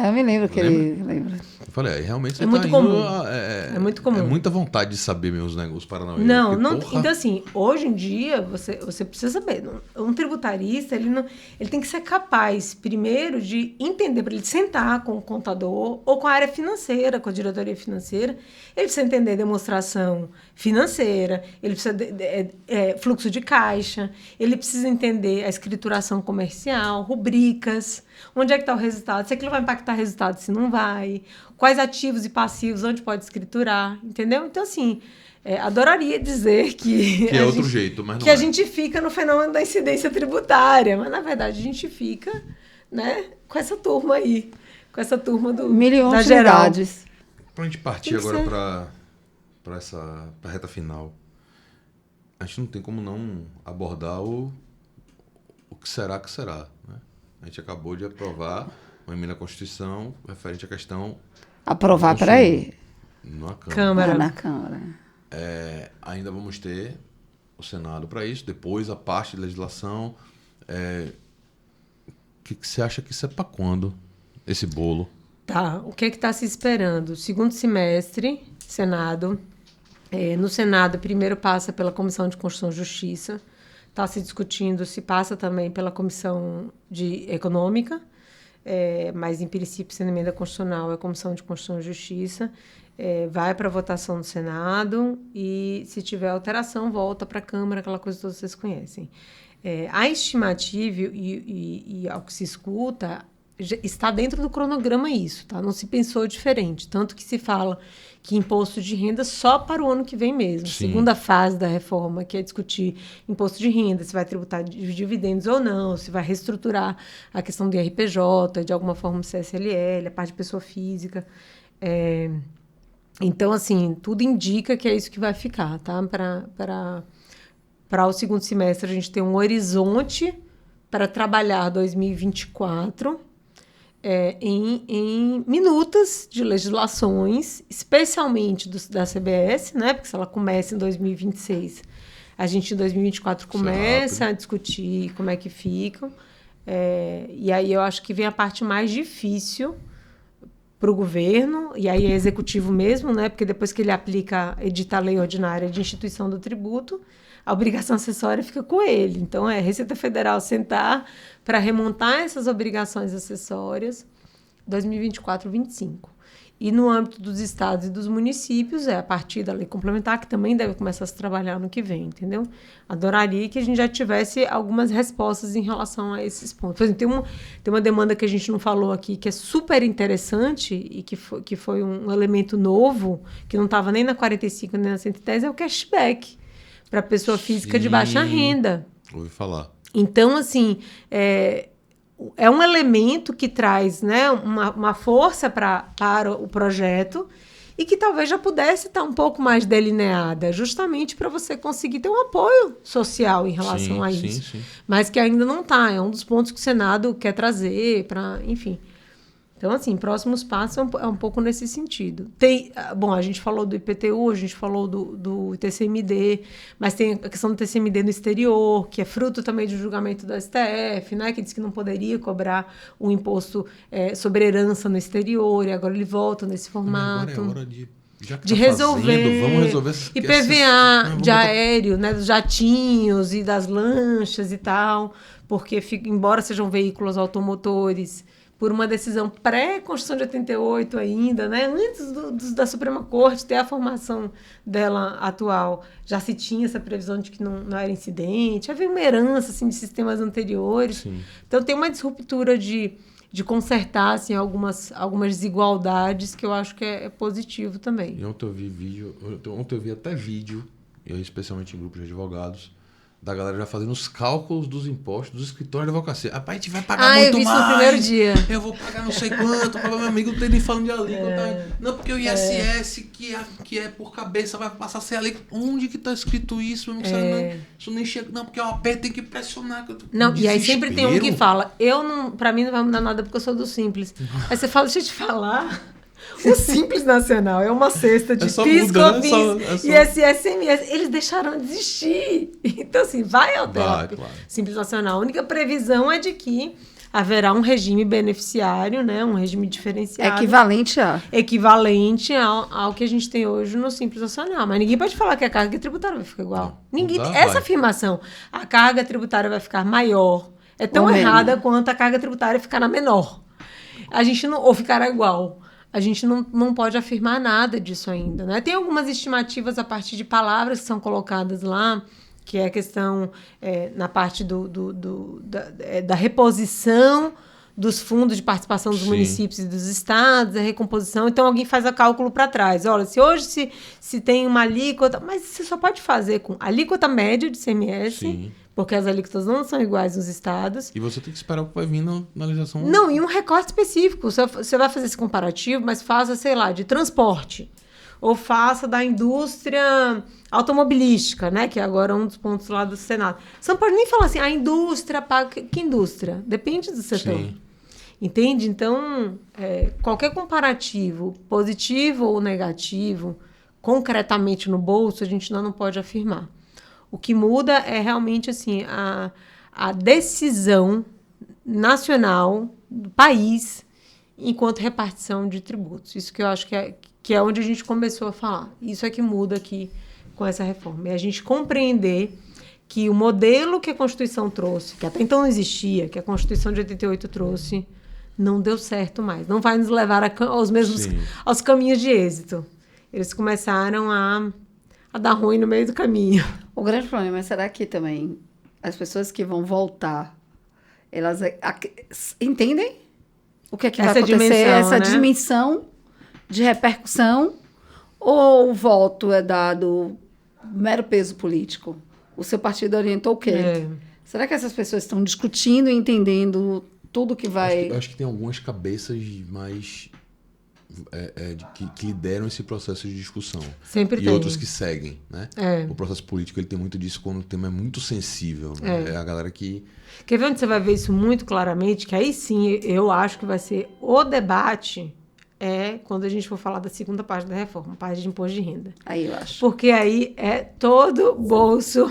Speaker 2: Eu me lembro que ele lembra.
Speaker 1: Eu falei, realmente você
Speaker 3: muito
Speaker 1: tá
Speaker 3: comum.
Speaker 1: indo...
Speaker 3: É muito comum.
Speaker 1: É muita vontade de saber meus negócios paranauê.
Speaker 3: Não. Então, assim, hoje em dia, você precisa saber. Um tributarista, ele tem que ser capaz, primeiro, de entender, para ele sentar com o contador ou com a área financeira, com a diretoria financeira. Ele precisa entender demonstração financeira, ele precisa fluxo de caixa, ele precisa entender a escrituração comercial, rubricas, onde é que está o resultado, se aquilo vai impactar o resultado, se não vai, quais ativos e passivos, onde pode escriturar, entendeu? Então, assim, adoraria dizer que
Speaker 1: é outro jeito, mas não
Speaker 3: que a gente fica no fenômeno da incidência tributária, mas, na verdade, a gente fica, né, com essa turma aí, com essa turma da geral.
Speaker 1: Para a gente partir agora para essa reta final, a gente não tem como não abordar o que será, né? A gente acabou de aprovar uma emenda à Constituição referente à questão...
Speaker 2: Aprovar, peraí.
Speaker 1: Na
Speaker 3: Câmara.
Speaker 2: Na Câmara.
Speaker 1: Ainda vamos ter o Senado para isso, depois a parte de legislação. O que você acha que isso é para quando, esse bolo?
Speaker 3: Tá, o que está se esperando? Segundo semestre, Senado. No Senado, primeiro passa pela Comissão de Constituição e Justiça. Está se discutindo se passa também pela Comissão Econômica, mas, em princípio, sendo emenda constitucional, é a Comissão de Constituição e Justiça. Vai para a votação no Senado e, se tiver alteração, volta para a Câmara, aquela coisa que todos vocês conhecem. A estimativa e ao que se escuta... Está dentro do cronograma isso, tá? Não se pensou diferente. Tanto que se fala que imposto de renda só para o ano que vem mesmo.
Speaker 1: Sim.
Speaker 3: Segunda fase da reforma, que é discutir imposto de renda, se vai tributar dividendos ou não, se vai reestruturar a questão do IRPJ, de alguma forma o CSLL, a parte de pessoa física. Então, assim, tudo indica que é isso que vai ficar, tá? Para o segundo semestre, a gente tem um horizonte para trabalhar 2024... em minutas de legislações, especialmente da CBS, né? Porque se ela começa em 2026, a gente em 2024 começa a discutir como é que ficam. E aí eu acho que vem a parte mais difícil para o governo, e aí é executivo mesmo, né? Porque depois que ele edita a lei ordinária de instituição do tributo, a obrigação acessória fica com ele. Então, é a Receita Federal sentar para remontar essas obrigações acessórias 2024, 2025. E no âmbito dos estados e dos municípios, a partir da lei complementar, que também deve começar a se trabalhar no que vem, entendeu? Adoraria que a gente já tivesse algumas respostas em relação a esses pontos. Por exemplo, tem uma demanda que a gente não falou aqui, que é super interessante e que foi um elemento novo, que não estava nem na 45 nem na 110, é o cashback para a pessoa física de baixa renda.
Speaker 1: Ouvi falar.
Speaker 3: Então, assim, é um elemento que traz, né, uma força para o projeto e que talvez já pudesse estar um pouco mais delineada, justamente para você conseguir ter um apoio social em relação a isso.
Speaker 1: Sim.
Speaker 3: Mas que ainda não está. É um dos pontos que o Senado quer trazer para, enfim, Então, assim, próximos passos é um pouco nesse sentido. Bom, a gente falou do IPTU, a gente falou do TCMD, mas tem a questão do TCMD no exterior, que é fruto também do julgamento do STF, né, que diz que não poderia cobrar um imposto sobre herança no exterior, e agora ele volta nesse formato.
Speaker 1: Agora é hora de
Speaker 3: resolver.
Speaker 1: Vamos resolver essas
Speaker 3: IPVA de aéreo, né, dos jatinhos e das lanchas e tal, porque, embora sejam veículos automotores, por uma decisão pré-Constituição de 88 ainda, né? Antes da Suprema Corte ter a formação dela atual, já se tinha essa previsão de que não era incidente, havia uma herança assim, de sistemas anteriores.
Speaker 1: Sim.
Speaker 3: Então tem uma disruptura de consertar assim, algumas desigualdades que eu acho que é positivo também.
Speaker 1: E ontem eu vi até vídeo, e aí, especialmente em grupos de advogados, da galera já fazendo os cálculos dos impostos dos escritórios de advocacia. Rapaz, a gente vai pagar muito mais. Eu vi isso no primeiro dia. Eu vou pagar não sei quanto. Meu amigo não tem nem falando de alíquota. Não, porque o ISS, que é por cabeça, vai passar a ser alíquota. Onde que tá escrito isso? Isso nem chega. Não, porque o AP tem que pressionar.
Speaker 3: Não, e aí sempre tem um que fala, pra mim não vai mudar nada porque eu sou do Simples. Aí você fala, deixa eu te falar... O Simples Nacional é uma cesta de PIS, COFINS, ISS, ICMS. Eles deixaram de existir. Então, assim, vai ao TEP. Claro. Simples Nacional. A única previsão é de que haverá um regime beneficiário, né? Um regime diferenciado. Equivalente ao que a gente tem hoje no Simples Nacional. Mas ninguém pode falar que a carga tributária vai ficar igual. Essa afirmação, a carga tributária vai ficar maior, é tão errada quanto a carga tributária ficará menor. Ou ficará igual. A gente não pode afirmar nada disso ainda, né? Tem algumas estimativas a partir de palavras que são colocadas lá, que é a questão na parte da reposição dos fundos de participação dos municípios e dos estados, a recomposição. Então, alguém faz o cálculo para trás. Olha, se hoje se tem uma alíquota... Mas você só pode fazer com alíquota média de ICMS... Sim. Porque as alíquotas não são iguais nos estados.
Speaker 1: E você tem que esperar o que vai vir na legislação.
Speaker 3: Não, e um recorte específico. Você vai fazer esse comparativo, mas faça, sei lá, de transporte. Ou faça da indústria automobilística, né? Que agora é um dos pontos lá do Senado. Você não pode nem falar assim, a indústria paga... Que indústria? Depende do setor. Sim. Entende? Então, qualquer comparativo, positivo ou negativo, concretamente no bolso, a gente não pode afirmar. O que muda é realmente assim, a decisão nacional do país enquanto repartição de tributos. Isso que eu acho que é onde a gente começou a falar. Isso é que muda aqui com essa reforma. É a gente compreender que o modelo que a Constituição trouxe, que até então não existia, que a Constituição de 88 trouxe, não deu certo mais. Não vai nos levar aos caminhos de êxito. Eles começaram a dar ruim no meio do caminho.
Speaker 2: O grande problema é, será que também as pessoas que vão voltar, elas entendem o que vai acontecer? Essa dimensão de repercussão, ou o voto é dado mero peso político? O seu partido orientou o quê? Será que essas pessoas estão discutindo e entendendo tudo que vai...
Speaker 1: Acho que tem algumas cabeças mais... que lideram esse processo de discussão.
Speaker 3: Sempre
Speaker 1: e
Speaker 3: tem.
Speaker 1: Outros que seguem, né? O processo político ele tem muito disso quando o tema é muito sensível. Né? É a galera que...
Speaker 3: Quer ver onde você vai ver isso muito claramente? Que aí sim, eu acho que vai ser o debate quando a gente for falar da segunda parte da reforma, parte de imposto de renda.
Speaker 2: Aí eu acho.
Speaker 3: Porque aí é todo bolso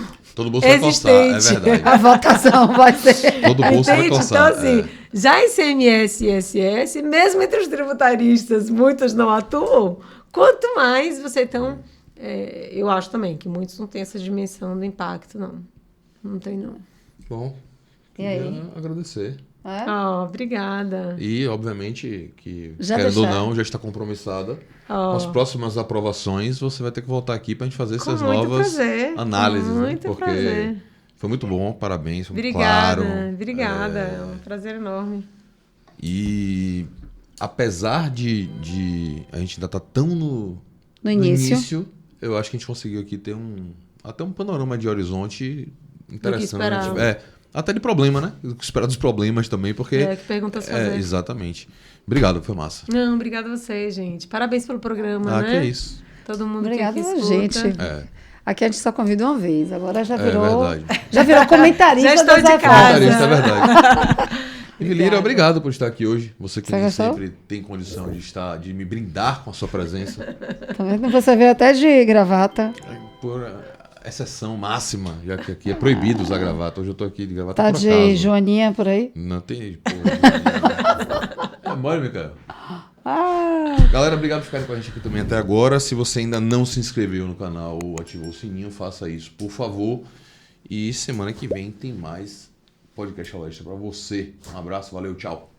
Speaker 1: vai coçar, é verdade.
Speaker 2: A votação vai ser...
Speaker 1: Todo bolso vai coçar.
Speaker 3: Então, assim, já ICMS e ISS, mesmo entre os tributaristas, muitos não atuam, quanto mais você... Então, eu acho também que muitos não têm essa dimensão do impacto, não. Não tem, não.
Speaker 1: Bom, queria agradecer.
Speaker 3: Obrigada.
Speaker 1: E, obviamente, que, querendo ou não, já está compromissada. Com as próximas aprovações, você vai ter que voltar aqui para a gente fazer essas novas análises.
Speaker 3: Muito prazer.
Speaker 1: Foi muito bom, parabéns. Foi claro.
Speaker 3: Obrigada. É um prazer enorme.
Speaker 1: E, apesar de a gente ainda estar tão no
Speaker 2: início,
Speaker 1: eu acho que a gente conseguiu aqui ter até um panorama de horizonte interessante. Até de problema, né? Esperar dos problemas também, porque...
Speaker 3: que perguntas fazer.
Speaker 1: Exatamente. Obrigado, foi massa.
Speaker 3: Não, obrigada a você, gente. Parabéns pelo programa, né?
Speaker 1: Que é isso.
Speaker 3: Todo mundo
Speaker 2: obrigada
Speaker 3: que escuta.
Speaker 2: Gente. Aqui a gente só convida uma vez, agora já virou...
Speaker 1: verdade.
Speaker 2: Já virou comentarista.
Speaker 3: Já estou de casa.
Speaker 1: Comentarista, é verdade. Lira, obrigado por estar aqui hoje. Você que nem sempre tem condição de me brindar com a sua presença.
Speaker 2: Também você veio até de gravata.
Speaker 1: Por exceção máxima, já que aqui é proibido usar gravata. Hoje eu tô aqui de gravata
Speaker 2: por acaso. Tá de joaninha por aí?
Speaker 1: Não tem, mole, Micael. Galera, obrigado por ficarem com a gente aqui também até agora. Se você ainda não se inscreveu no canal ou ativou o sininho, faça isso, por favor. E semana que vem tem mais podcast Aula Extra pra você. Um abraço, valeu, tchau.